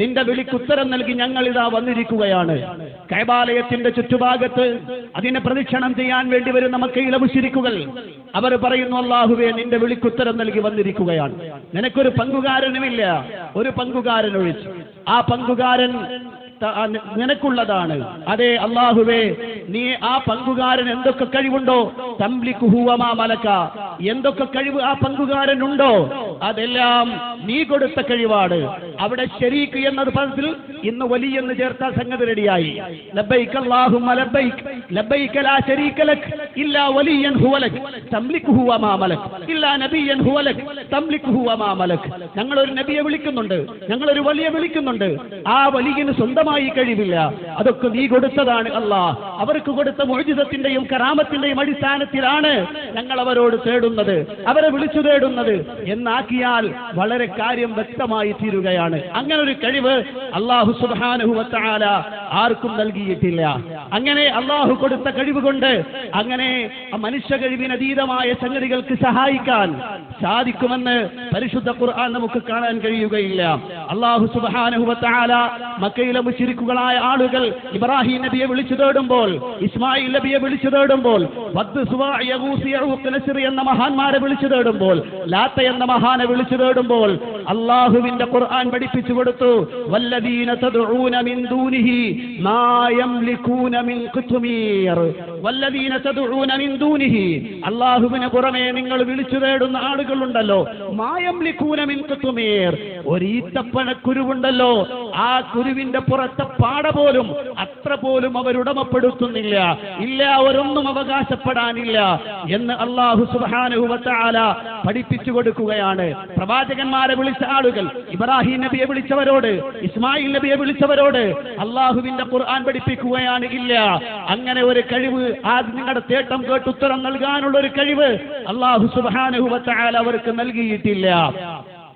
Speaker 4: നിന്റെ വിളിക്കുത്തരം നൽകി ഞങ്ങൾ ഇതാ വന്നിരിക്കുകയാണ്. കഅബാലയത്തിന്റെ ചുറ്റുഭാഗത്ത് അതിനെ പ്രദക്ഷിണം ചെയ്യാൻ വേണ്ടി വരുന്ന മക്കയിലെ മുശ്രിക്കുകൾ അവർ പറയുന്നു, അല്ലാഹുവേ, നിന്റെ വിളിക്കുത്തരം നൽകി വന്നിരിക്കുകയാണ്. നിനക്കൊരു പങ്കുകാരനുമില്ല, ഒരു പങ്കുകാരൻ ഒഴിച്ച്. ആ പങ്കുകാരൻ നിനക്കുള്ളതാണ്. അതെ അല്ലാഹുവേ, നീ ആ പങ്കുകാരൻ എന്തൊക്കെ കഴിവുണ്ടോ, തംലികുഹു വമാ മലക, എന്തൊക്കെ കഴിവ് ആ പങ്കുകാരനുണ്ടോ അതെല്ലാം നീ കൊടുത്ത കഴിവാണ്. അവിടെ ശരീക്ക് എന്നത് പദത്തിൽ ഇന്ന് വലിയെന്ന് ചേർത്താൽ സംഗതി റെഡിയായി. ലബ്ബൈക അല്ലാഹുമ്മ ലബ്ബൈക ലബ്ബൈക ലാ ശരീക ലക് ഇല്ലാ വലിയൻ ഹുവ ലക് തംലികുഹു വമാ മലക് ഇല്ലാ നബിയൻ ഹുവ ലക് തംലികുഹു വമാ മലക്. ഞങ്ങൾ ഒരു നബിയെ വിളിക്കുന്നുണ്ട്, ഞങ്ങൾ ഒരു വലിയ വിളിക്കുന്നുണ്ട്. ആ വലിയന് സ്വന്തമായി കഴിവില്ല, അതൊക്കെ നീ കൊടുത്തതാണ് അല്ലാഹ്. അവർക്ക് കൊടുത്ത മുഅ്ജിസത്തിന്റെയും കറാമത്തിന്റെയും അടിസ്ഥാനത്തിലാണ് ഞങ്ങൾ അവരോട് തേടുന്നത്, അവരെ വിളിച്ചു തേടുന്നത് എന്നാക്കിയാൽ വളരെ കാര്യം വ്യക്തമായി തീരുകയാണ്. അങ്ങനെ ഒരു കഴിവ് അല്ലാഹു സുബ്ഹാനഹു വ തആല ആർക്കും നൽകിയിട്ടില്ല. അങ്ങനെ അല്ലാഹു കൊടുത്ത കഴിവ് കൊണ്ട് അങ്ങനെ മനുഷ്യ കഴിവിനതീതമായ സംഗതികൾക്ക് സഹായിക്കാൻ സാധിക്കുമെന്ന് പരിശുദ്ധ ഖുർആൻ നമുക്ക് കാണാൻ കഴിയുകയില്ല. അല്ലാഹു സുബ്ഹാനഹു വ തആല മക്കയിലെ മുശ്രിക്കുകളായ ആളുകൾ ഇബ്രാഹിം നബിയെ വിളിച്ചു തേടുമ്പോൾ, ഇസ്മായിൽ നബിയെ വിളിച്ചു തേടുമ്പോൾ, വദ് സുവാ യഗൂസ് യഊഖ് നസ്ർ എന്ന മഹാന്മാരെ വിളിച്ചു തേടുമ്പോൾ, ലാത്ത എന്ന മഹാനെ വിളിച്ചു തേടുമ്പോൾ അല്ലാഹുവിന്റെ ഖുർആൻ പഠിപ്പിച്ചു കൊടുത്തു, വല്ലദീന തദ്ഊന മിൻ ദൂനിഹി മാ യംലികൂന മിൻ ഖുത്മീർ. വല്ലദീന തദ്ഊന മിൻ ദൂനിഹി, അല്ലാഹുവിന് പുറമെ നിങ്ങൾ വിളിച്ചു തേടുന്ന ആളുകളുണ്ടല്ലോ, മാ യംലികൂന മിൻ ഖുത്മീർ, ഒരു ഈത്തപ്പഴക്കുരുവുണ്ടല്ലോ, ആ കുരുവിന്റെ പുറത്തെ പാട പോലും അത്ര പോലും അവരുടമപ്പെടുത്തുന്നില്ല, ഇല്ല, അവരൊന്നും അവകാശപ്പെടാനില്ല എന്ന് അല്ലാഹു സുബ്ഹാനഹു വ തആല പഠിപ്പിച്ചു കൊടുക്കുകയാണ്. പ്രവാചകന്മാരെ വിളിച്ച ആളുകൾ, ഇബ്രാഹിം നബിയെ വിളിച്ചവരോട്, ഇസ്മായിൽ നബിയെ വിളിച്ചവരോട് അല്ലാഹുവിന്റെ ഖുർആൻ പഠിപ്പിക്കുകയാണ്, ഇല്ല, അങ്ങനെ ഒരു കഴിവ്, ആ നിങ്ങളുടെ തേട്ടം കേട്ട് ഉത്തരം നൽകാനുള്ള ഒരു കഴിവ് അല്ലാഹു സുബ്ഹാനഹു വ തആല അവർക്ക് നൽകിയിട്ടില്ല.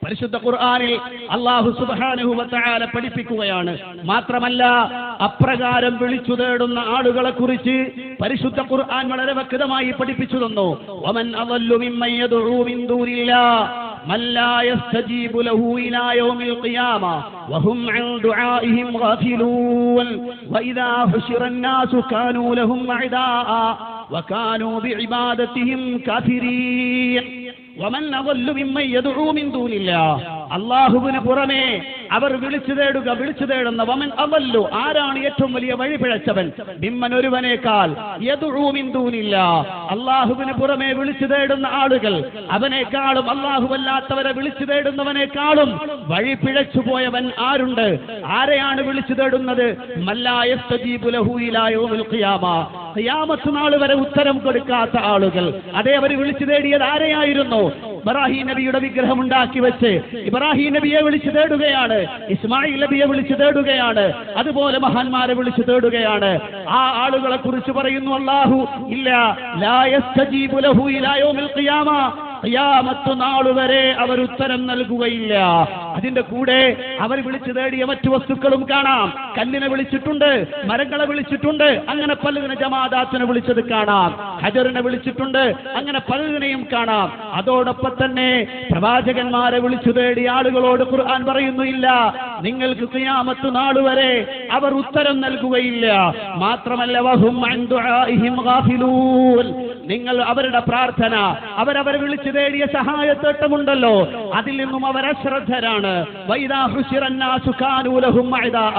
Speaker 4: പരിശുദ്ധ ഖുർആനിൽ അല്ലാഹു സുബ്ഹാനഹു വ തആല പഠിപ്പിക്കുകയാണ്. മാത്രമല്ല, അപ്രകാരം വിളിച്ചു തേടുന്ന ആളുകളെ കുറിച്ച് പരിശുദ്ധ ഖുർആൻ വളരെ വ്യക്തമായി പഠിപ്പിച്ചു തന്നു. വമൻ അദല്ലു മിമ്മൻ യദ്ഉ മിൻ ദൂനില്ലാഹ് മൻ ലാ യസ്തജീബു ലഹു ഇലാ യൗമിൽ ഖിയാമ വഹും അൻ ദുആഇഹിം ഗാഫിലൂൻ വഇദാ ഹുശിറ അന്നാസു കാനൂ ലഹും അഅദാഅ വകാനൂ ബിഇബാദതിഹിം കാഫിരീൻ. വമൻ അദല്ലു മിമ്മൻ യദ്ഉ മിൻ ദൂനില്ലാഹ്, അള്ളാഹുവിന് പുറമേ അവർ വിളിച്ചു തേടുന്ന വമൻ അവല്ലു, ആരാണ് ഏറ്റവും വലിയ വഴിപിഴച്ചവൻ, മിമ്മൻ ഒരുവനേക്കാൾ യദ്ഉ മിൻ ദൂനില്ലാഹ്, അള്ളാഹുവിന് പുറമേ വിളിച്ചു തേടുന്ന ആളുകൾ അവനേക്കാളും അള്ളാഹുവല്ലാത്തവരെ വിളിച്ചു തേടുന്നവനേക്കാളും വഴിപിഴച്ചു പോയവൻ ആരുണ്ട്? ആരെയാണ് വിളിച്ചു തേടുന്നത്? മല്ലാ യസ്തജീബു ലഹു ഇലാ യൗമിൽ ഖിയാമ, ഖിയാമത്ത് നാൾ വരെ ഉത്തരം കൊടുക്കാത്ത ആളുകൾ. അതേ അവർ വിളിച്ചു തേടിയത് ആരെയായിരുന്നു? ഇബ്രാഹിം നബിയുടെ വിഗ്രഹം ഉണ്ടാക്കി വെച്ച് ഇബ്രാഹിം നബിയെ വിളിച്ചു തേടുകയാണ്, ഇസ്മായിൽ നബിയെ വിളിച്ചു തേടുകയാണ്, അതുപോലെ മഹാന്മാരെ വിളിച്ചു തേടുകയാണ്. ആ ആളുകളെ കുറിച്ച് പറയുന്നു അല്ലാഹു, ഇല്ല ലാ യസ്തജീബു ലഹു ഇലാ യൗമിൽ ഖിയാമ, ഖിയാമത്ത് നാൾ വരെ അവർ ഉത്തരം നൽകുകയില്ല. അതിന്റെ കൂടെ അവർ വിളിച്ചു തേടിയ മറ്റു വസ്തുക്കളും കാണാം. കല്ലിനെ വിളിച്ചിട്ടുണ്ട്, മരങ്ങളെ വിളിച്ചിട്ടുണ്ട്, അങ്ങനെ പലതിനെ ജമാഅത്തിനെ വിളിച്ചത് കാണാം. ഹജറിനെ വിളിച്ചിട്ടുണ്ട്, അങ്ങനെ പലതിനെയും കാണാം. അതോടൊപ്പം തന്നെ പ്രവാചകന്മാരെ വിളിച്ചു തേടിയ ആളുകളോട് ഖുർആൻ പറയുന്നു, ഇല്ല നിങ്ങൾക്ക് ഖിയാമത്ത് നാൾ വരെ അവർ ഉത്തരം നൽകുകയില്ല. മാത്രമല്ല വഹും അൻ ദുആഇഹിം ഗാഫിലൂൻ, നിങ്ങൾ അവരുടെ പ്രാർത്ഥന, അവരവരെ വിളിച്ചു തേടിയ സഹായത്തേട്ടമുണ്ടല്ലോ, അതിൽ നിന്നും അവർ അശ്രദ്ധരാണ്. വൈദാ ഹുശിറന്നാസു കാനൂ ലഹും അഅദാഅ,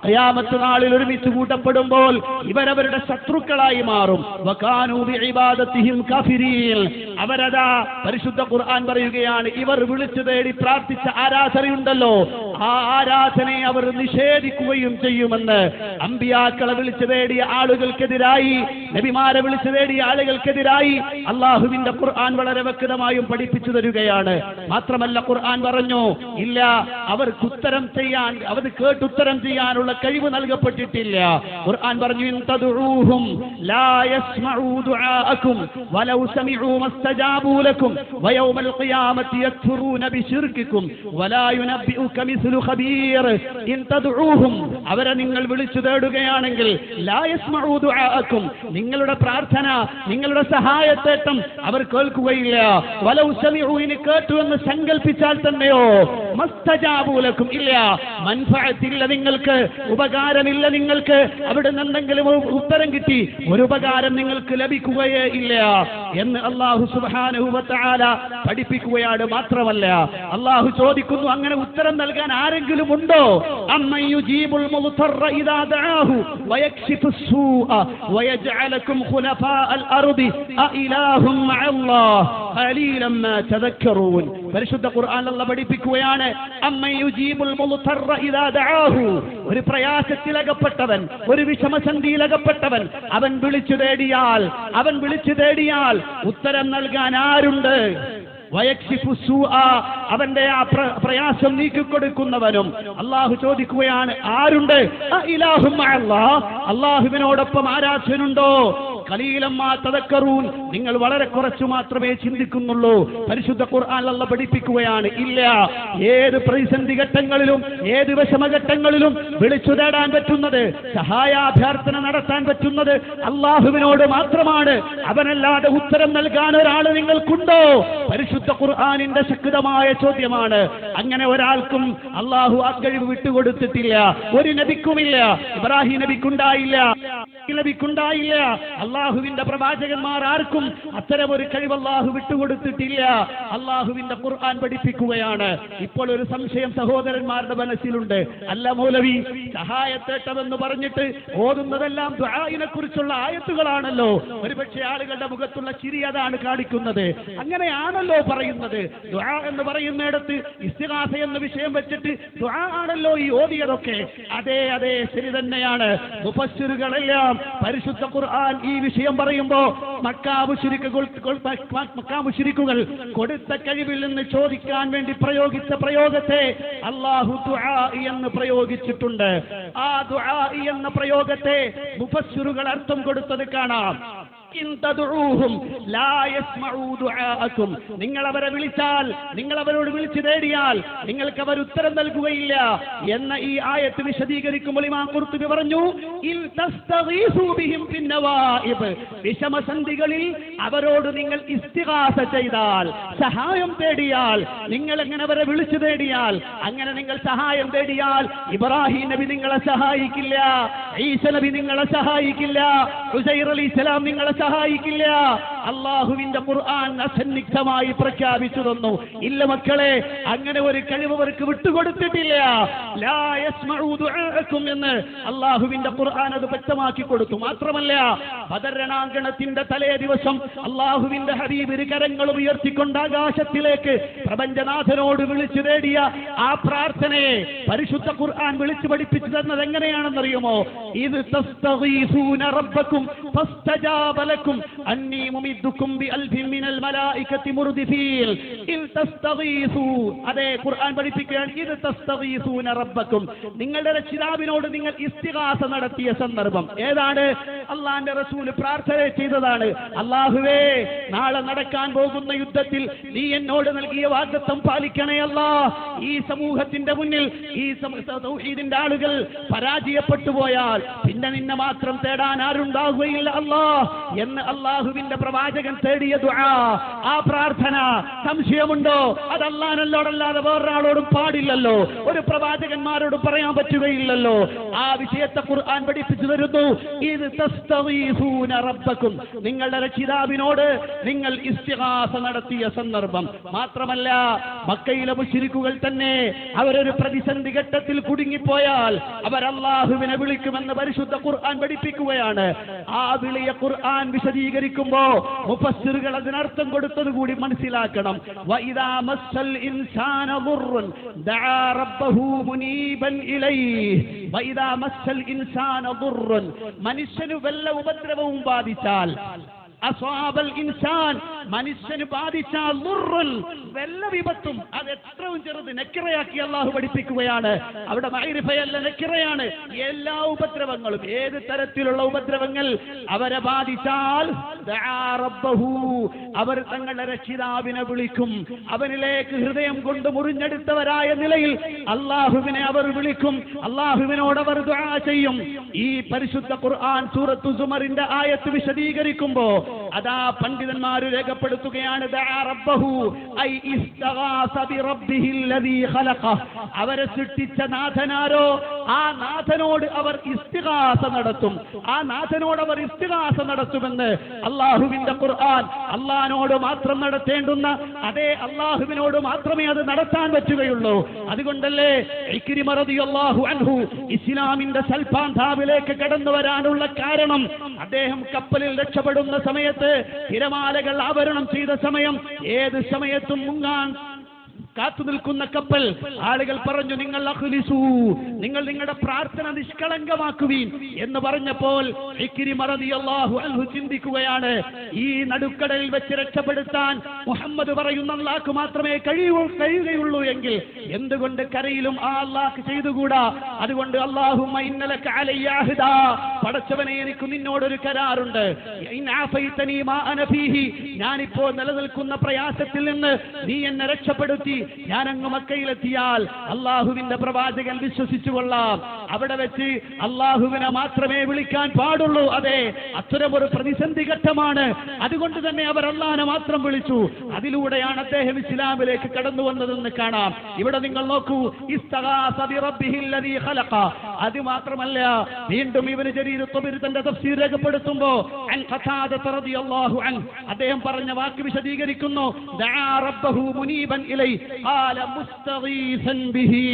Speaker 4: ഖിയാമത്ത് നാളിൽ ഒരുമിച്ച് കൂട്ടപ്പെടുമ്പോൾ ഇവരവരുടെ ശത്രുക്കളായി മാറും. വകാനൂ ബിഇബാദത്തിഹിം കാഫിരീൻ, അവരതാ പരിശുദ്ധ ഖുർആൻ പറയുകയാണ്, ഇവർ വിളിച്ചു തേടി പ്രാർത്ഥിച്ച ആരാധനയുണ്ടല്ലോ, ആ ആരാധനയെ അവർ നിഷേധിക്കുകയും ചെയ്യുമെന്ന്. അമ്പിയാക്കളെ വിളിച്ചു തേടിയ ആളുകൾക്കെതിരായി, നബിമാരെ വിളിച്ചു തേടിയ ആളുകൾക്കെതിരായി അള്ളാഹുവിന്റെ ഖുർആൻ വളരെ വ്യക്തമായും പഠിപ്പിച്ചു തരികയാണ്. മാത്രമല്ല ഖുർആൻ പറഞ്ഞു, ഇല്ല അവർക്ക് ഉത്തരം ചെയ്യാൻ, അവർ കേട്ടുത്തരം ചെയ്യാനുള്ള കഴിവ് നൽകപ്പെട്ടിട്ടില്ല. ഖുർആൻ പറഞ്ഞു, ഇൻ തദ്ഉഹും ലാ യസ്മഉ ദുആഅകും വലൗ സമിഉ മസ്തജാബു ലക്കും വയൗമൽ ഖിയാമത്തി യക്ഫുറൂന ബിശിർകികും വലാ യുനബ്ബിഉക മിസ്ലു ഖബീർ. ഇൻ തദ്ഉഹും, അവരെ നിങ്ങൾ വിളിച്ചു തേടുകയാണെങ്കിൽ, ലാ യസ്മഉ ദുആഅകും, നിങ്ങളുടെ പ്രാർത്ഥന, നിങ്ങളുടെ സഹായത്തേട്ടം അവർ കേൾക്കുകയില്ല. വലൗ സമിഉ, ഇനി കേട്ടു എന്ന് സങ്കൽപ്പിച്ചാൽ തന്നെയോ, മസ്തജാബു ലക്കും, ഇല്ല മൻഫഅത്തില്ല നിങ്ങൾക്ക്, ഉപകാരമില്ല നിങ്ങൾക്ക്, അവിടെ നിന്നെങ്കിലും ഉത്തരം കിട്ടി, ഒരു ഉപകാരം നിങ്ങൾക്ക് ലഭിക്കുകയേ ഇല്ല എന്ന് അല്ലാഹു സുബ്ഹാനഹു വ തആല പഠിപ്പിക്കുകയാണ്. മാത്രമല്ല അല്ലാഹു ചോദിക്കുന്നു, അങ്ങനെ ഉത്തരം നൽകാൻ ആരെങ്കിലും ഉണ്ടോ? അമ്മൻ യുജീബുൽ മുദ്തറ ഇദാ ദആഹു വയക്ഷിഫുസ് സൂഅ വയജ്അലകും ഖുലഫാഅൽ അർദി അഇലാഹും മഅല്ലാഹ് ഖലീലൻ മാ തദക്കറൂൻ. പരിശുദ്ധ ഖുർആൻ അല്ലാഹു പഠിപ്പിക്കുകയാണ്, അമ്മൻ യുജീബുൽ മുദ്തറ ഇദാ ദആഹു, ഒരു പ്രയാസത്തിലകപ്പെട്ടവൻ, ഒരു വിഷമസന്ധിയിലകപ്പെട്ടവൻ അവൻ വിളിച്ചു തേടിയാൽ ഉത്തരം നൽകാൻ ആരുണ്ട്? അവന്റെ ആ പ്രയാസം നീക്കിക്കൊടുക്കുന്നവനും. അള്ളാഹു ചോദിക്കുകയാണ്, ആരുണ്ട്? അള്ളാഹുവിനോടൊപ്പം ആരാധനുണ്ടോ? ഖലീലൻ മാ തദക്കറൂൻ, നിങ്ങൾ വളരെ കുറച്ചു മാത്രമേ ചിന്തിക്കുന്നുള്ളൂ. പരിശുദ്ധ ഖുർആൻ അല്ലാഹു പഠിപ്പിക്കുകയാണ്, ഇല്ല ഏത് പ്രതിസന്ധി ഘട്ടങ്ങളിലും ഏത് വിഷമഘട്ടങ്ങളിലും വിളിച്ചു തേടാൻ പറ്റുന്നത്, സഹായാഭ്യർത്ഥന നടത്താൻ പറ്റുന്നത് അള്ളാഹുവിനോട് മാത്രമാണ്. അവനല്ലാതെ ഉത്തരം നൽകാൻ ഒരാൾ നിങ്ങൾക്കുണ്ടോ? പരിശുദ്ധ ഖുർആനിന്റെ ശക്തമായ ചോദ്യമാണ്. അങ്ങനെ ഒരാൾക്കും അള്ളാഹു ആ കഴിവ് വിട്ടുകൊടുത്തിട്ടില്ല, ഒരു നബിക്കുമില്ല. ഇബ്രാഹിം നബിക്കുണ്ടായില്ല, നബിക്കുണ്ടായില്ല. അള്ളാഹുവിന്റെ പ്രവാചകന്മാർ ആർക്കും അത്തരം ഒരു കഴിവ് അള്ളാഹു വിട്ടുകൊടുത്തിട്ടില്ല. അള്ളാഹുവിന്റെ ഖുർആൻ പഠിപ്പിക്കുകയാണ്. ഇപ്പോൾ ഒരു സംശയം സഹോദരന്മാരുടെ മനസ്സിലുണ്ട്, അല്ല മൗലവി, സഹായത്തേട്ടമെന്ന് പറഞ്ഞിട്ട് ഓതുന്നതെല്ലാം ദുആഇനെ കുറിച്ചുള്ള ആയത്തുകളാണല്ലോ, ഒരുപക്ഷെ ആളുകളുടെ മുഖത്തുള്ള ചിരി അതാണ് കാണിക്കുന്നത്. അങ്ങനെയാണല്ലോ പറയുന്നത്. ദുആ എന്ന് പറയുന്നിടത്ത് ഇസ്തിഗാസ എന്ന വിഷയം വെച്ചിട്ട് ദുആ ആണല്ലോ ഈ ഓതിയതൊക്കെ. അതെ അതെ, ശരി തന്നെയാണ്. മുഫസ്സിറുകളെല്ലാം പരിശുദ്ധ ഖുർആൻ ഈ വിഷയം പറയുമ്പോ മക്കാ മുശ്രിക്കുകൾ കൊടുത്ത കഴിവിൽ നിന്ന് ചോദിക്കാൻ വേണ്ടി പ്രയോഗിച്ച പ്രയോഗത്തെ അല്ലാഹു ദുആ എന്ന് പ്രയോഗിച്ചിട്ടുണ്ട്. ആ ദുആ എന്ന പ്രയോഗത്തെ മുഫസ്സിറുകൾ അർത്ഥം കൊടുത്തത് കാണാം. നിങ്ങൾ അവരെ വിളിച്ചാൽ, നിങ്ങൾ അവരോട് വിളിച്ചു തേടിയാൽ നിങ്ങൾക്ക് അവർ ഉത്തരം നൽകുകയില്ല എന്ന ഈ ആയത്ത് വിശദീകരിക്കുമ്പോൾ ഇമാം ഖുർത്തുബി പറഞ്ഞു, വിഷമസന്ധികളിൽ അവരോട് നിങ്ങൾ ഇസ്തിഗാസ ചെയ്താൽ, സഹായം തേടിയാൽ, നിങ്ങൾ എങ്ങനെ അവരെ വിളിച്ചു തേടിയാൽ, അങ്ങനെ നിങ്ങൾ സഹായം തേടിയാൽ ഇബ്രാഹിം നബി നിങ്ങളെ സഹായിക്കില്ല, ഈസ നബി നിങ്ങളെ സഹായിക്കില്ല, ഉസൈർ അലൈഹിസ്സലാം നിങ്ങളെ സഹായിക്കില്ല. അള്ളാഹുവിന്റെ ഖുർആൻ അസന്നിഗ്ധമായി പ്രഖ്യാപിച്ചു തന്നു. ഇല്ല മക്കളെ, അങ്ങനെ ഒരു കഴിവ് അവർക്ക് വിട്ടുകൊടുത്തിട്ടില്ല. ലാ യസ്മഉ ദുആഅക്കും എന്ന് അള്ളാഹുവിന്റെ ഖുർആൻ അത് വ്യക്തമാക്കി കൊടുത്തു. മാത്രമല്ല, ബദർ രണാങ്കണത്തിന്റെ തലേ ദിവസം അള്ളാഹുവിന്റെ ഹബീബ് കരങ്ങളും ഉയർത്തിക്കൊണ്ട് ആകാശത്തിലേക്ക് പ്രപഞ്ചനാഥനോട് വിളിച്ചു തേടിയ ആ പ്രാർത്ഥനയെ പരിശുദ്ധ ഖുർആൻ വിളിച്ചു പഠിപ്പിച്ചു തന്നത് എങ്ങനെയാണെന്നറിയുമോ? ഇത് തസ്തഗീസൂന റബ്ബക്കും ഫസ്തജാബ ലക്കും അന്നീ മുമിദ്ദുക്കും ബിഅൽഫിൻ മിനൽ മലായികതി മുർദിഫീൻ. ഇൻ തസ്തഗീസൂ, അതേ ഖുർആൻ പഠിപ്പിക്കുകയാണ്, ഇത് തസ്തഗീസൂന റബ്ബക്കും, നിങ്ങളുടെ രക്ഷിതാവിനോട് നിങ്ങൾ ഇസ്തിഗാസ നടത്തിയ സന്ദർഭം ഏതാണ്? അള്ളാന്റെ റസൂൽ പ്രാർത്ഥന ചെയ്തതാണ്, അല്ലാഹുവേ നാളെ നടക്കാൻ പോകുന്ന യുദ്ധത്തിൽ നീ എന്നോട് നൽകിയ വാഗ്ദത്തം പാലിക്കണേ അല്ലാ. ഈ സമൂഹത്തിന്റെ മുന്നിൽ ഈ തൗഹീദിന്റെ ആളുകൾ പരാജയപ്പെട്ടു പോയാൽ പിന്നെ നിന്നെ മാത്രം തേടാൻ ആരുണ്ടാവുകയില്ല അല്ലാ എന്ന് അള്ളാഹുവിന്റെ പ്രവാചകൻ തേടിയ ദുആ, ആ പ്രാർത്ഥന സംശയമുണ്ടോ? അത് അല്ലാഹുവിനോടല്ലാതെ വേറൊരാളോടും പാടില്ലല്ലോ, ഒരു പ്രവാചകന്മാരോട് പറയാൻ പറ്റുകയില്ലല്ലോ. ആ വിഷയത്തെ ഖുർആൻ പഠിപ്പിച്ചു തരുന്നു. ഇത് തസ്തഗീസൂന റബ്ബക്കും, നിങ്ങളുടെ രക്ഷിതാവിനോട് നിങ്ങൾ ഇസ്തിഗാസ നടത്തിയ സന്ദർഭം. മാത്രമല്ല, മക്കയിലെ മുശ്രിക്കുകൾ തന്നെ അവരൊരു പ്രതിസന്ധി ഘട്ടത്തിൽ കുടുങ്ങിപ്പോയാൽ അവർ അല്ലാഹുവിനെ വിളിക്കുമെന്ന് പരിശുദ്ധ ഖുർആൻ പഠിപ്പിക്കുകയാണ്. ആ വിളിയ ഖുർആൻ വിശദീകരിക്കുമ്പോ മുഫസ്സിറുകൾ അതിനർത്ഥം കൊടുത്തത് കൂടി മനസ്സിലാക്കണം. വഇദാ മസ്സൽ ഇൻസാന ദുർറുൻ ദഅ റബ്ബഹു മുനീബൻ ഇലൈഹി. വഇദാ മസ്സൽ ഇൻസാന ദുർറുൻ, മനുഷ്യന് വല്ല ഉപദ്രവവും ബാധിച്ചാൽ, അസ്വാബൽ ഇൻസാൻ, മനുഷ്യന് ബാധിച്ചാൽ ദുർറുൻ, വല്ല വിപത്തും, അത് എത്രയും ചെറുത് നെക്കിറയാക്കി അള്ളാഹു പഠിപ്പിക്കുകയാണ്. അവിടെ മഅരിഫയല്ല, നെക്കിറയാണ്. എല്ലാ ഉപദ്രവങ്ങളും, ഏത് തരത്തിലുള്ള ഉപദ്രവങ്ങൾ അവരെ ബാധിച്ചാൽ ദഅ റബ്ബഹു, അവർ തങ്ങളുടെ രക്ഷിതാവിനെ വിളിക്കും. അവനിലേക്ക് ഹൃദയം കൊണ്ട് മുറിഞ്ഞെടുത്തവരായ നിലയിൽ അള്ളാഹുവിനെ അവർ വിളിക്കും, അള്ളാഹുവിനോട് അവർ ദുആ ചെയ്യും. ഈ പരിശുദ്ധ ഖുർആൻ സൂറത്തു സുമറിന്റെ ആയത്ത് വിശദീകരിക്കുമ്പോ അതാ പണ്ഡിതന്മാർ രേഖപ്പെടുത്തുകയാണ്, ദഅ റബ്ബഹു ഐ ഇസ്തഗാസ ബിറബ്ബിഹിൽ ലദീ ഖലഖ, അവരെ സൃഷ്ടിച്ച നാഥനാരോ ആ നാഥനോട് അവർ ഇസ്തിഗാസ നടത്തും. ആ നാഥനോട് അവർ ഇസ്തിഗാസ നടത്തുമെന്ന് അള്ളാഹുവിന്റെ ഖുർആൻ അള്ളാഹിനോട് മാത്രം നടത്തേണ്ടുന്ന അതേ അള്ളാഹുവിനോട് മാത്രമേ അത് നടത്താൻ പറ്റുകയുള്ളൂ. അതുകൊണ്ടല്ലേ ഇക്രിമ റളിയല്ലാഹു അൻഹു ഇസ്ലാമിന്റെ സൽപാന്താവിലേക്ക് കടന്നു വരാനുള്ള കാരണം, അദ്ദേഹം കപ്പലിൽ രക്ഷപ്പെടുന്ന സമയത്ത് തിരമാലകൾ ആവരണം ചെയ്ത സമയം, ഏത് സമയത്തും മുങ്ങാൻ കാത്തു നിൽക്കുന്ന കപ്പൽ, ആളുകൾ പറഞ്ഞു, നിങ്ങൾ അഖ്ലിസൂ, നിങ്ങൾ നിങ്ങളുടെ പ്രാർത്ഥന നിഷ്കളങ്കമാക്കുവീൻ എന്ന് പറഞ്ഞപ്പോൾ ഇക്രിമ റളിയല്ലാഹു അൻഹു ചിന്തിക്കുകയാണ്, ഈ നടുക്കടലിൽ വെച്ച് രക്ഷപ്പെടുത്താൻ മുഹമ്മദ് പറയുന്ന അല്ലാഹ്ക്ക് മാത്രമേ കഴിയുകയുള്ളൂ എങ്കിൽ എന്തുകൊണ്ട് കരയിലും ആ അല്ലാഹ് ചെയ്തുകൂടാ? അതുകൊണ്ട് അല്ലാഹുമ്മ ഇന്നലക അലയ്യ അഹ്ദാ, പടച്ചവനെ എനിക്ക് നിന്നോടൊരു കരാറുണ്ട്, ഇൻ ആഫൈതനി മാ അന ഫീഹി, ഞാനിപ്പോൾ നിലനിൽക്കുന്ന പ്രയാസത്തിൽ നിന്ന് നീ എന്നെ രക്ഷപ്പെടുത്തി ഞാൻ അങ്ങ് മക്കയിലെത്തിയാൽ അള്ളാഹുവിന്റെ പ്രവാചകൻ വിശ്വസിച്ചു കൊള്ളാം. അവിടെ വെച്ച് അള്ളാഹുവിനെ മാത്രമേ വിളിക്കാൻ പാടുള്ളൂ. അതെ, അത്തരമൊരു പ്രതിസന്ധി ഘട്ടമാണ്. അതുകൊണ്ട് തന്നെ അവർ അള്ളാഹിനെ മാത്രം വിളിച്ചു. അതിലൂടെയാണ് അദ്ദേഹം ഇസ്ലാമിലേക്ക് കടന്നു വന്നതെന്ന് കാണാം. ഇവിടെ നിങ്ങൾ നോക്കൂ, ഇസ്തഗാസ ബിറബ്ബിഹിൽ ലദീ ഖലഖ. അത് മാത്രമല്ല, വീണ്ടും ഇബ്നു ജരീർ ത്വബരി തന്റെ തഫ്സീർ രേഖപ്പെടുത്തുമ്പോൾ അൻ ഖതാദ റളിയല്ലാഹു അൻഹു അദ്ദേഹം പറഞ്ഞ വാക്ക് വിശദീകരിക്കുന്നു, ദഅ റബ്ബഹു മുനീബൻ ഇലൈഹി ഖാല മുസ്തഗീസൻ ബിഹി,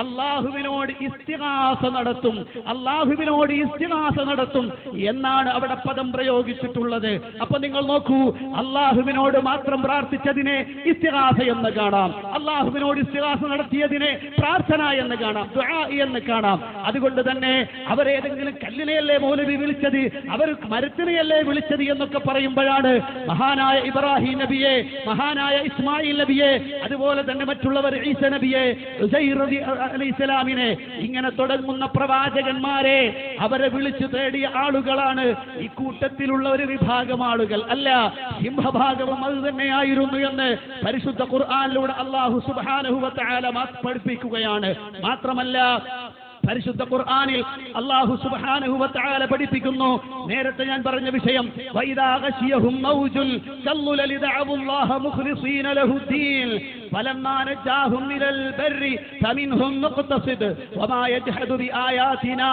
Speaker 4: അല്ലാഹുവിനോട് ഇസ്തിഗാസ നടത്തും, അല്ലാഹുവിനോട് ഇസ്തിഗാസ നടത്തും എന്നാണ് അവിടെ പദം പ്രയോഗിച്ചിട്ടുള്ളത്. അപ്പൊ നിങ്ങൾ നോക്കൂ, അല്ലാഹുവിനോട് മാത്രം പ്രാർത്ഥിച്ചതിനെ ഇസ്തിഗാസ എന്ന് കാണാം, അല്ലാഹുവിനോട് ഇസ്തിഗാസ നടത്തിയതിനെ പ്രാർത്ഥന എന്ന് കാണാം, ദുആ എന്ന് കാണാം. അതുകൊണ്ട് തന്നെ അവരേതെങ്കിലും കല്ലിനെയല്ലേ മൗലവി വിളിച്ചത്, അവർ മരത്തിനെയല്ലേ വിളിച്ചത് എന്നൊക്കെ പറയുമ്പോഴാണ് മഹാനായ ഇബ്രാഹിം നബിയെ, മഹാനായ ഇസ്മായിൽ നബിയെ, അതുപോലെ തന്നെ മറ്റുള്ളവർ ഈസ നബിയെ, ഉസൈർ അലൈഹിസ്സലാമിനെ, ഇങ്ങനെ തുടങ്ങുന്ന പ്രവാചകന്മാരെ അവരെ വിളിച്ചു തേടിയ ആളുകളാണ്. ഈ കൂട്ടത്തിലുള്ള ഒരു വിഭാഗം ആളുകൾ അല്ല, സിംഹഭാഗവും അത് തന്നെയായിരുന്നു എന്ന് പരിശുദ്ധ ഖുർആനിലൂടെ അല്ലാഹു സുബ്ഹാനഹു വ തആല പഠിപ്പിക്കുകയാണ്. മാത്രമല്ല, പരിശുദ്ധ ഖുർആനിൽ അല്ലാഹു സുബ്ഹാനഹു വ തആല പഠിപ്പിക്കുന്നു, നേരത്തെ ഞാൻ പറഞ്ഞ വിഷയം, വഇദാ ഗശിയഹും മൗജുൽ കല്ലുലി ദഅവുല്ലാഹ മുഖ്ലിസീന ലഹുദ്ദീൻ, فلما نجاهم إلى البر فمنهم مقتصد وما يجحد بآياتنا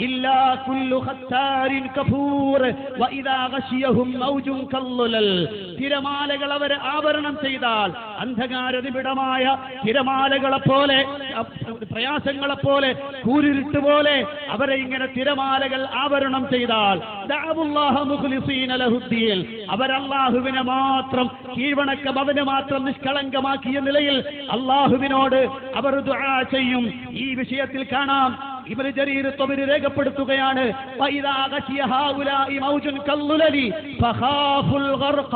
Speaker 4: إلا كل ختار كفور وإذا غشيهم موج كالظلل തിരമാലകൾ അവരെ ആവരണം ചെയ്താൽ അന്ധകാരനിബിഡമായ തിരമാലകളെപ്പോലെ പ്രയാസങ്ങളെപ്പോലെ കൂരിരുട്ട് പോലെ അവരെ ഇങ്ങനെ തിരമാലകൾ ആവരണം ചെയ്താൽ ദഅവുല്ലാഹ മുഖ്ലിസീന ലഹുദ്ദീൻ അവർ അല്ലാഹുവിനെ മാത്രം കീഴ്വണക്കം അവനെ മാത്രം നിഷ്കളങ്കമാക്കിയ നിലയിൽ അല്ലാഹുവിനോട് അവർ ദുആ ചെയ്യും. ഈ വിഷയത്തിൽ കാണാം ഇബ്നു ജരീർ തബരി രേഖപ്പെടുത്തുകയാണ് വഇദാ ഗശിയ ഹൗലാഇ മൗജുൻ കല്ലുലലി ഫഖാഫുൽ ഗർഖ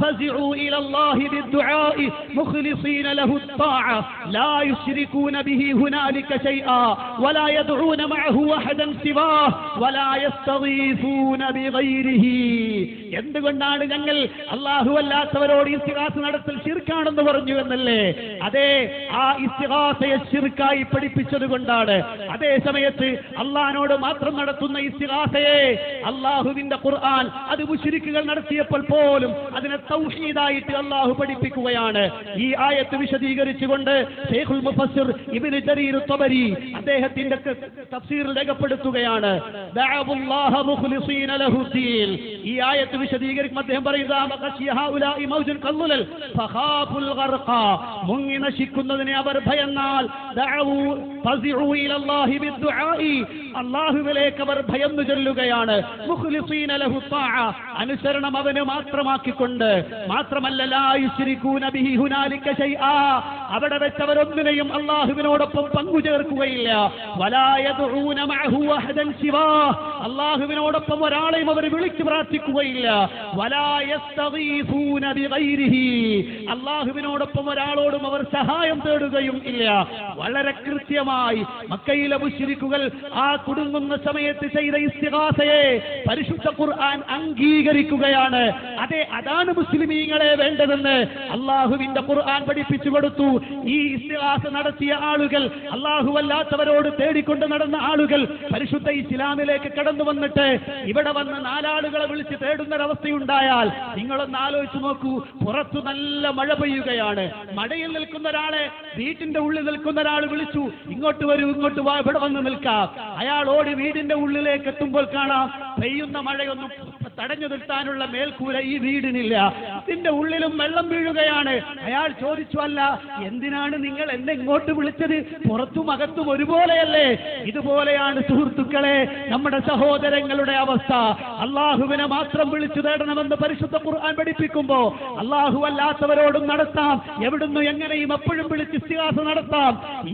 Speaker 4: ഫസിഉ ഇല അല്ലാഹി ബിദ്ദുആഇ മുഖ്ലിസീന ലഹു الطاعة لا يشركون به هنالك شيئا ولا يدعون معه أحدا سواه ولا يستغيثون بغيره. എന്തുകൊണ്ടാണ് ഞങ്ങൾ അല്ലാഹു അല്ലാത്തവരോട് ഇസ്തിഗാസ നടത്തൽ ശിർക്കാണെന്ന് പറഞ്ഞു എന്നല്ലേ? അതെ, ആ ഇസ്തിഗാസയെ ശിർക്കായി പഠിപ്പിച്ചത് കൊണ്ടാണ്. അതേ സമയത്ത് അള്ളാഹിനോട് മാത്രം നടത്തുന്ന ഇസ്തിഗാസയെ അള്ളാഹുവിന്റെ ഖുർആൻ അത് മുശ്രിക്കുകൾ നടത്തിയപ്പോൾ പോലും അതിനെ തൗഹീദായിട്ട് അള്ളാഹു പഠിപ്പിക്കുകയാണ്. ഈ ആയത്ത് വിശദീകരിച്ചുകൊണ്ട് ശൈഖുൽ മുഫസ്സിർ ഇബ്നു ജരീർ തബരി അദ്ദേഹത്തിന്റെ തഫ്സീറിൽ രേഖപ്പെടുത്തുകയാണ് ദഅവുല്ലാഹ മുഖ്ലിസീന ലഹുദ്ദീൻ. ഈ ആയത്ത് വിശദീകരിക്കുമ്പോൾ അദ്ദേഹം പറയുന്നത് മുങ്ങി നശിക്കുന്നതിനെ അവർ ഭയന്നാൽ അല്ലാഹുവിലേക്ക് അവർ ഭയന്നു ചൊല്ലുകയാണ്. മുഖ്ലിസീന ലഹു ത്വാഅ അനുസരണം അവന് മാത്രമാക്കിക്കൊണ്ട്. മാത്രമല്ല ലാ യുശ്രികൂന ബിഹി ഹുനാലിക ശൈആ അവിടെ വെച്ചവരൊന്നിനെയും അല്ലാഹുവിനോടൊപ്പം പങ്കു ചേർക്കുകയില്ല. വലാ യദ്ഊന മഅഹു അഹദൻ സിവാ അല്ലാഹുവിനോടൊപ്പം ഒരാളെയും അവർ വിളിച്ചു പ്രാർത്ഥിക്കുകയില്ല. വലാ യസ്തഗീഫൂന ബിഗൈരിഹി അല്ലാഹുവിനോടൊപ്പം ഒരാളോടും അവർ സഹായം തേടുകയും ഇല്ല. വളരെ കൃത്യമായി മക്കയിലെ മുശ്രിക്കുകൾ ആ കുടുങ്ങുന്ന സമയത്ത് ചെയ്ത ഇസ്തിഗാസയെ പരിശുദ്ധ ഖുർആൻ അംഗീകരിക്കുകയാണ്. അതെ, അതാണ് മുസ്ലിമീങ്ങളെ വേണ്ടതെന്ന് അല്ലാഹുവിന്റെ ഖുർആൻ പഠിപ്പിച്ചു കൊടുത്തു. ഈ ഇസ്തിഗാസ നടത്തിയ ആളുകൾ, അല്ലാഹു അല്ലാത്തവരോട് തേടിക്കൊണ്ട് നടന്ന ആളുകൾ പരിശുദ്ധ ഇസ്ലാമിലേക്ക് കടന്നു വന്നിട്ട് ഇവിടെ വന്ന് നാലാളുകളെ വിളിച്ച് തേടുന്നൊരവസ്ഥയുണ്ടായാൽ നിങ്ങളൊന്ന് ആലോചിച്ച് നോക്കൂ. പുറത്തു നല്ല മഴ പെയ്യുകയാണ്. മഴയിൽ നിൽക്കുന്ന ഒരാളെ വീട്ടിന്റെ ഉള്ളിൽ നിൽക്കുന്ന ഒരാൾ വിളിച്ചു, ഇങ്ങോട്ട് വരൂ, ഇങ്ങോട്ട് വാ, ഇവിടെ വന്ന് നിൽക്കാം. അയാൾ ഓടി വീടിന്റെ ഉള്ളിലേക്ക് എത്തുമ്പോൾ കാണാം പെയ്യുന്ന മഴയൊന്നും തടഞ്ഞു നിർത്താനുള്ള മേൽക്കൂര ഈ വീടിനില്ല. ഇതിന്റെ ഉള്ളിലും വെള്ളം വീഴുകയാണ്. അയാൾ ചോദിച്ചു, അല്ല എന്തിനാണ് നിങ്ങൾ എന്നെ ഇങ്ങോട്ട് വിളിച്ചത്? പുറത്തും അകത്തും ഒരുപോലെയല്ലേ? ഇതുപോലെയാണ് സുഹൃത്തുക്കളെ നമ്മുടെ സഹോദരങ്ങളുടെ അവസ്ഥ. അള്ളാഹുവിനെ മാത്രം വിളിച്ചു തേടണമെന്ന് പരിശുദ്ധ ഖുർആൻ പഠിപ്പിക്കുമ്പോ അള്ളാഹു അല്ലാത്തവരോടും നടത്താം, എവിടുന്നു എങ്ങനെയും എപ്പോഴും വിളിച്ച് ഇസ്തിഗാസ നടത്താം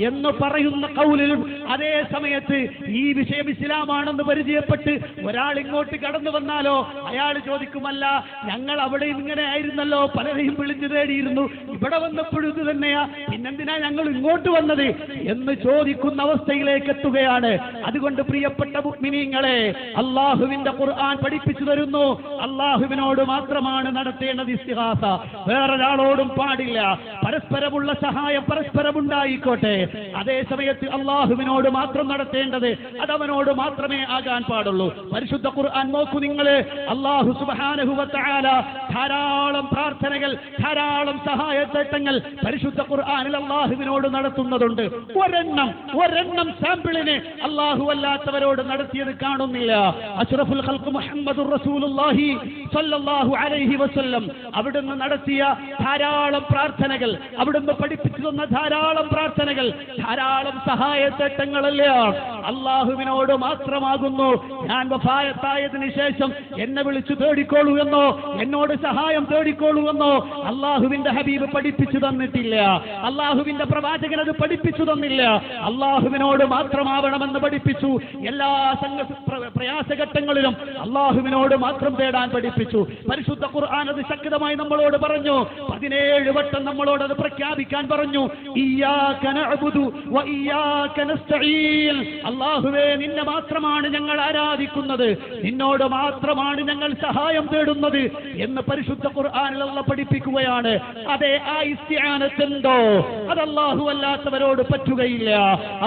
Speaker 4: എന്ന് പറയുന്ന കൗലിലും അതേ സമയത്ത് ഈ വിഷയം ഇസ്ലാമാണെന്ന് പരിചയപ്പെട്ട് ഒരാൾ ഇങ്ങോട്ട് കടന്നു വന്നാലോ അയാൾ ചോദിക്കുമല്ല, ഞങ്ങൾ അവിടെ ഇങ്ങനെ ആയിരുന്നല്ലോ, പലരെയും വിളിച്ചു തേടിയിരുന്നു, ഇവിടെ വന്നപ്പോഴും ഇത് തന്നെയാ, പിന്നെന്തിനാ ഞങ്ങൾ ഇങ്ങോട്ട് വന്നത് എന്ന് ചോദിക്കുന്ന അവസ്ഥയിലേക്ക് എത്തുകയാണ്. അതുകൊണ്ട് പ്രിയപ്പെട്ട മുഅ്മിനീങ്ങളെ, അള്ളാഹുവിന്റെ ഖുർആൻ പഠിപ്പിച്ചു തരുന്നു, അള്ളാഹുവിനോട് മാത്രമാണ് നടത്തേണ്ടത് ഇസ്തിഗാസ, വേറൊരാളോടും പാടില്ല. പരസ്പരമുള്ള സഹായം പരസ്പരം ഉണ്ടായിക്കോട്ടെ. അതേ സമയത്ത് അള്ളാഹുവിനോട് മാത്രം നടത്തേണ്ടത് അതവനോട് മാത്രമേ ആകാൻ പാടുള്ളൂ. പരിശുദ്ധ ഖുർആൻ നോക്കൂ നിങ്ങൾ, അല്ലാഹു സുബ്ഹാനഹു വ തആല ധാരാളം പ്രാർത്ഥനകൾ, ധാരാളം സഹായത്തേട്ടങ്ങൾ പരിശുദ്ധ ഖുർആനിൽ അല്ലാഹുവിനോട് നടത്തുന്നതുണ്ട്. ഒരെണ്ണം സാമ്പിളിന് അല്ലാഹു അല്ലാത്തവരോട് നടത്തിയത് കാണുന്നില്ല. അഷ്റഫുൽ ഖൽഖ് മുഹമ്മദുർ റസൂലുള്ളാഹി സ്വല്ലല്ലാഹു അലൈഹി വസല്ലം അവിടുന്ന് നടത്തിയ ധാരാളം പ്രാർത്ഥനകൾ, അവിടുന്ന് പഠിപ്പിച്ചു തന്ന ധാരാളം പ്രാർത്ഥനകൾ, ധാരാളം സഹായത്തേട്ടങ്ങളല്ല അല്ലാഹുവിനോട് മാത്രമാകുന്നു. ഞാൻ വഫായത്തായതിനു ശേഷം എന്നെ വിളിച്ചു തേടിക്കോളൂ എന്നോ എന്നോട് സഹായം തേടിക്കോളൂ എന്നോ അള്ളാഹുവിന്റെ ഹബീബ് പഠിപ്പിച്ചു തന്നിട്ടില്ല. അള്ളാഹുവിന്റെ പ്രവാചകൻ അത് പഠിപ്പിച്ചു തന്നില്ല. അള്ളാഹുവിനോട് മാത്രമാവണമെന്ന് പഠിപ്പിച്ചു. എല്ലാ പ്രയാസഘട്ടങ്ങളിലും അള്ളാഹുവിനോട് മാത്രം തേടാൻ പഠിപ്പിച്ചു. പരിശുദ്ധ ഖുർആൻ അത് ശക്തമായി നമ്മളോട് പറഞ്ഞു. 17 വട്ടം നമ്മളോട് അത് പ്രഖ്യാപിക്കാൻ പറഞ്ഞു. ഇയ്യാക നഅ്ബുദു വ ഇയ്യാക നസ്തഈൻ. അല്ലാഹുവേ നിന്നെ മാത്രമാണ് ഞങ്ങൾ ആരാധിക്കുന്നത്, നിന്നോട് മാത്രമാണ് ഞങ്ങൾ സഹായം തേടുന്നത് എന്ന് പരിശുദ്ധ ഖുർആനിൽ അല്ലാഹു പഠിപ്പിക്കുകയാണ്. അതെ, ആ ഇസ്തിആനത്തുണ്ടോ അത് അല്ലാഹു അല്ലാത്തവരോട് പറ്റുകയില്ല,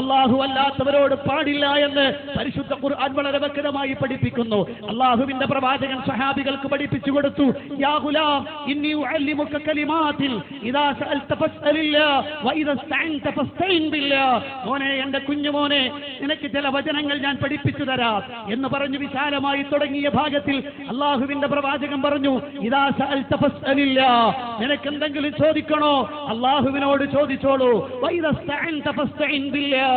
Speaker 4: അല്ലാഹു അല്ലാത്തവരോട് പാടില്ല എന്ന് പരിശുദ്ധ ഖുർആൻ വളരെ വ്യക്തമായി പഠിപ്പിക്കുന്നു. അല്ലാഹുവിന്റെ പ്രവാചകൻ സഹാബികൾക്ക് പഠിപ്പിച്ചു കൊടുത്തു, യാ ഗുലാം ഇന്നി ഉഅല്ലിമുക കലിമാതിൻ ഇദാ സഅൽത ഫസ്അലില്ലാ വഇദാ ഇസ്തഅൻത ഫസ്തഇൻ ബില്ലാ. മോനെ, എന്റെ കുഞ്ഞുമോനെ, നിനക്ക് ചില വചനങ്ങൾ ഞാൻ പഠിപ്പിച്ചു തരാം എന്ന് പറഞ്ഞു വിശാലമായി തുടങ്ങിയ ഭാഗത്തിൽ അല്ലാഹുവിന്റെ പ്രവാചകൻ പറഞ്ഞു, ഇദാ സഅൽത ഫസ്അലില്ലാ, നിനക്ക് എന്തെങ്കിലും ചോദിക്കണോ അല്ലാഹുവിനോട് ചോദിച്ചോളൂ. വഇദാ ഇസ്തഅൻത ഫസ്തഇൻ ബില്ലാ,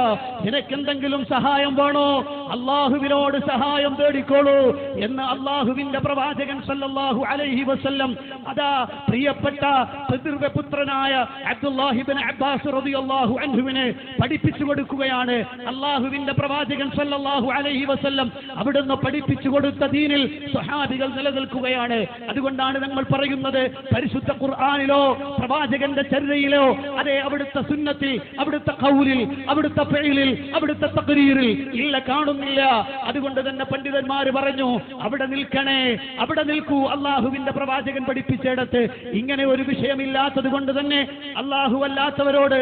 Speaker 4: നിനക്ക് എന്തെങ്കിലും സഹായം വേണോ അല്ലാഹുവിനോട് സഹായം തേടിക്കോളൂ എന്ന് അല്ലാഹുവിന്റെ പ്രവാചകൻ സല്ലല്ലാഹു അലൈഹി വസല്ലം അതാ പ്രിയപ്പെട്ട പിതൃവ്യപുത്രനായ അബ്ദുല്ലാഹി ഇബ്നു അബ്ബാസ് റളിയല്ലാഹു അൻഹുവിനെ പഠിപ്പിച്ചു കൊടുക്കുകയാണ്. അല്ലാഹുവിന്റെ പ്രവാചകൻ സല്ലല്ലാഹു അലൈഹി വസല്ലം അവിടുന്ന് പഠിപ്പിച്ചു കൊടുത്ത ദീനിൽ സ്വഹാബികൾ നിലനിൽക്കുകയാണ്. അതുകൊണ്ടാണ് നമ്മൾ പറയുന്നത്, പരിശുദ്ധ ഖുർആനിലോ പ്രവാചകന്റെ ചര്യയിലോ അതെ അവിടുത്തെ സുന്നത്തിൽ, അവിടുത്തെ ഖൗലിൽ, അവിടുത്തെ ഫിഇലിൽ, അവിടുത്തെ തഖ്രീറിൽ ഇല്ല, കാണുന്നില്ല. അതുകൊണ്ട് തന്നെ പണ്ഡിതന്മാർ പറഞ്ഞു, അവിടെ നിൽക്കണേ, അവിടെ നിൽക്കൂ. അല്ലാഹുവിന്റെ പ്രവാചകൻ പഠിപ്പിച്ചിടത്ത് ഇങ്ങനെ ഒരു വിഷയമില്ലാത്തത് കൊണ്ട് തന്നെ അല്ലാഹു അല്ലാത്തവരോട്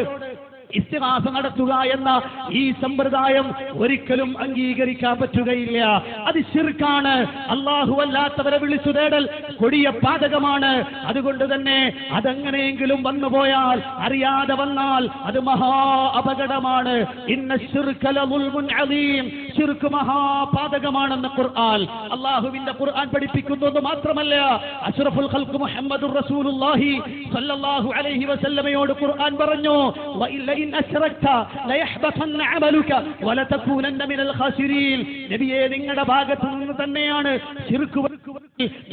Speaker 4: ഇസ്തിഗാസ നടത്തുക എന്ന ഈ സമ്പ്രദായം ഒരിക്കലും അംഗീകരിക്കാൻ പറ്റുകയില്ല. അത് ശിർക്കാണ്. അല്ലാഹു അല്ലാത്തവരെ വിളിച്ചു തേടൽ കൊടിയ പാതകമാണ്. അതുകൊണ്ട് തന്നെ അതെങ്ങനെയെങ്കിലും വന്നുപോയാൽ, അറിയാതെ വന്നാൽ അത് മഹാ അപകടമാണ്. ഇന്ന ശിർക ലദുൽമുൻ അദീം, ശിർക്ക് മഹാപാതകമാണെന്ന് ഖുർആൻ, അല്ലാഹുവിന്റെ ഖുർആൻ പഠിപ്പിക്കുന്നത് മാത്രമല്ല, അഷ്റഫുൽ ഖൽഖ് മുഹമ്മദുർ റസൂലുള്ളാഹി സ്വല്ലല്ലാഹു അലൈഹി വസല്ലമയോട് ഖുർആൻ പറഞ്ഞു, വഇൻ അശ്റക്ത ലയഹ്ബതന്ന അമലുക വലതകൂനന്ന മിനൽ ഖാസിരീൻ. നബിയേ, നിങ്ങളുടെ ഭാഗത്തു നിന്ന് തന്നെയാണ് ശിർക്ക്.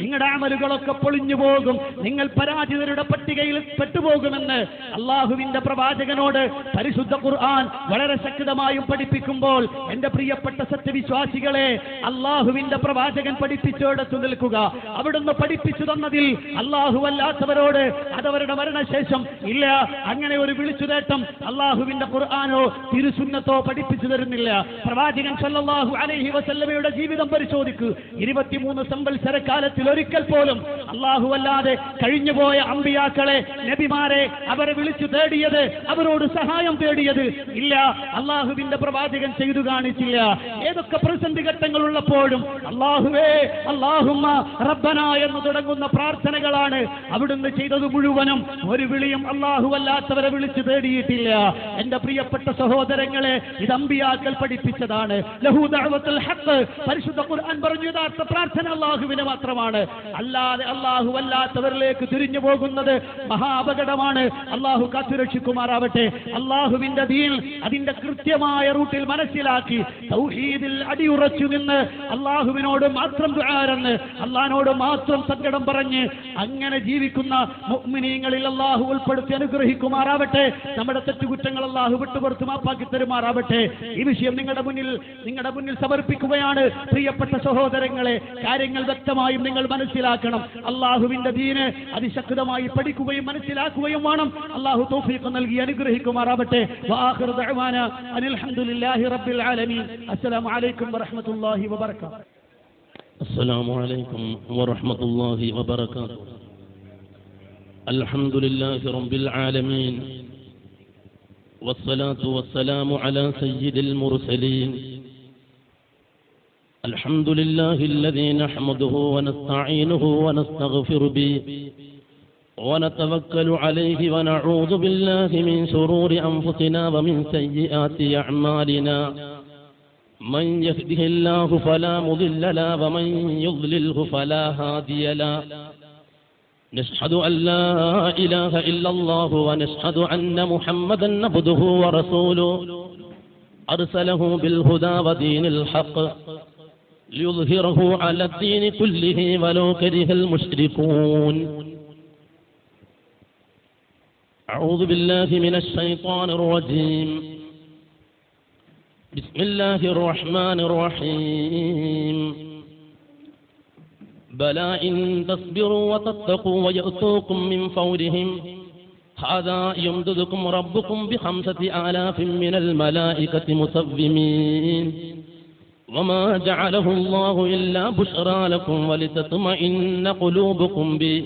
Speaker 4: നിങ്ങളുടെ അമലുകളൊക്കെ പൊളിഞ്ഞു പോകും, നിങ്ങൾ പരാജിതരുടെ പട്ടികയിൽ പെട്ടുപോകുമെന്ന് അല്ലാഹുവിന്റെ പ്രവാചകനോട് പരിശുദ്ധ ഖുർആൻ വളരെ ശക്തമായും പഠിപ്പിക്കുമ്പോൾ, എന്റെ പ്രിയപ്പെട്ട സത്യവിശ്വാസികളെ, അല്ലാഹുവിന്റെ പ്രവാചകൻ പഠിപ്പിച്ചോടത്തു നിൽക്കുക. അവിടുന്ന് പഠിപ്പിച്ചു തന്നതിൽ അല്ലാഹു അല്ലാത്തവരോട് അതവരുടെ മരണശേഷം ഇല്ല, അങ്ങനെ ഒരു വിളിച്ചുതേട്ടം അല്ലാഹുവിന്റെ ഖുർആനോ തിരുസുന്നത്തോ പഠിപ്പിച്ചു തരുന്നില്ല. പ്രവാചകൻ സല്ലല്ലാഹു അലൈഹി വസല്ലമയുടെ ജീവിതം പരിശോധിക്കൂ. 23 സംവത്സര കാലത്തിൽ ഒരിക്കൽ പോലും അല്ലാഹു അല്ലാതെ കഴിഞ്ഞുപോയ അമ്പിയാക്കളെ, നബിമാരെ അവരെ വിളിച്ചു തേടിയത്, അവരോട് സഹായം തേടിയത് ഇല്ല. അല്ലാഹുവിന്റെ പ്രവാചകൻ ചെയ്തു കാണിച്ചില്ല. ഏതൊക്കെ പ്രതിസന്ധി ഘട്ടങ്ങളുള്ളപ്പോഴും അല്ലാഹുവേ, അല്ലാഹുമ്മ റബ്ബന എന്ന് തുടങ്ങുന്ന പ്രാർത്ഥനകളാണ് അവിടുന്ന് ചെയ്തത് മുഴുവനും. ഒരു വിളിയും അല്ലാഹു അല്ലാത്തവരെ വിളിച്ചു തേടിയിട്ടില്ല. എന്റെ പ്രിയപ്പെട്ട സഹോദരങ്ങളെ, ഇത് അമ്പിയാക്കൾ പഠിപ്പിച്ചതാണ്. ലഹു ദഅവത്തുൽ ഹഖ്, പരിശുദ്ധ ഖുർആൻ പറഞ്ഞു, യഥാർത്ഥ പ്രാർത്ഥന അല്ലാഹുവിന് മാത്രമാണ്. അല്ലാതെ അല്ലാഹു അല്ലാത്തവരിലേക്ക് തിരിഞ്ഞു പോകുന്നത് മഹാ അപകടമാണ്. അല്ലാഹു കാത്തുരക്ഷിക്കുമാറാവട്ടെ. അല്ലാഹുവിന്റെ ദീൻ അതിന്റെ കൃത്യമായ റൂട്ടിൽ മനസ്സിലാക്കി തൗഹീദിൽ അടിയുറച്ചു നിന്ന് അല്ലാഹുവിനോട് മാത്രം ദുആരെന്ന്, അല്ലാഹുവിനോട് മാത്രം സങ്കടം പറഞ്ഞ് അങ്ങനെ ജീവിക്കുന്ന മുഅ്മിനീങ്ങളിൽ അല്ലാഹു ഉൾപ്പെടുത്തി അനുഗ്രഹിക്കുമാറാവട്ടെ. നമ്മുടെ തെറ്റുകുറ്റങ്ങൾ അല്ലാഹു വിട്ടുപുറത്ത് മാപ്പാക്കി തരുമാറാവട്ടെ. ഈ വിഷയം നിങ്ങളുടെ മുന്നിൽ സമർപ്പിക്കുകയാണ്. പ്രിയപ്പെട്ട സഹോദരങ്ങളെ, കാര്യങ്ങൾ വ്യക്തമായും നിങ്ങൾ മനസ്സിലാക്കണം. അല്ലാഹുവിന്റെ ദീന് അതിശക്തമായി പഠിക്കുകയും മനസ്സിലാക്കുകയും വേണം. അല്ലാഹു തൗഫീഖ് നൽകി അനുഗ്രഹിക്കുമാറാവട്ടെ. വആഖിറു ദഅവാന അനിൽ ഹംദുലില്ലാഹി റബ്ബിൽ ആലമീൻ. അസ്സലാമു അലൈക്കും വറഹ്മത്തുള്ളാഹി വബറകാതുഹു.
Speaker 5: السلام عليكم ورحمة الله وبركاته. الحمد لله رب العالمين، والصلاة والسلام على سيد المرسلين. الحمد لله الذي نحمده ونستعينه ونستغفر به ونتوكل عليه ونعوذ بالله من شرور أنفسنا ومن سيئات أعمالنا. من يهده الله فلا مضل له ومن يضلله فلا هادي له. نشهد أن لا إله إلا الله ونشهد أن محمدا عبده ورسوله أرسله بالهدى ودين الحق ليظهره على الدين كله ولو كره المشركون. أعوذ بالله من الشيطان الرجيم. بسم الله الرحمن الرحيم. بلى إن تصبروا وتتقوا ويأتوكم من فورهم هذا يمددكم ربكم ب5,000 من الملائكة مسومين وما جعله الله إلا بشرى لكم ولتطمئن قلوبكم به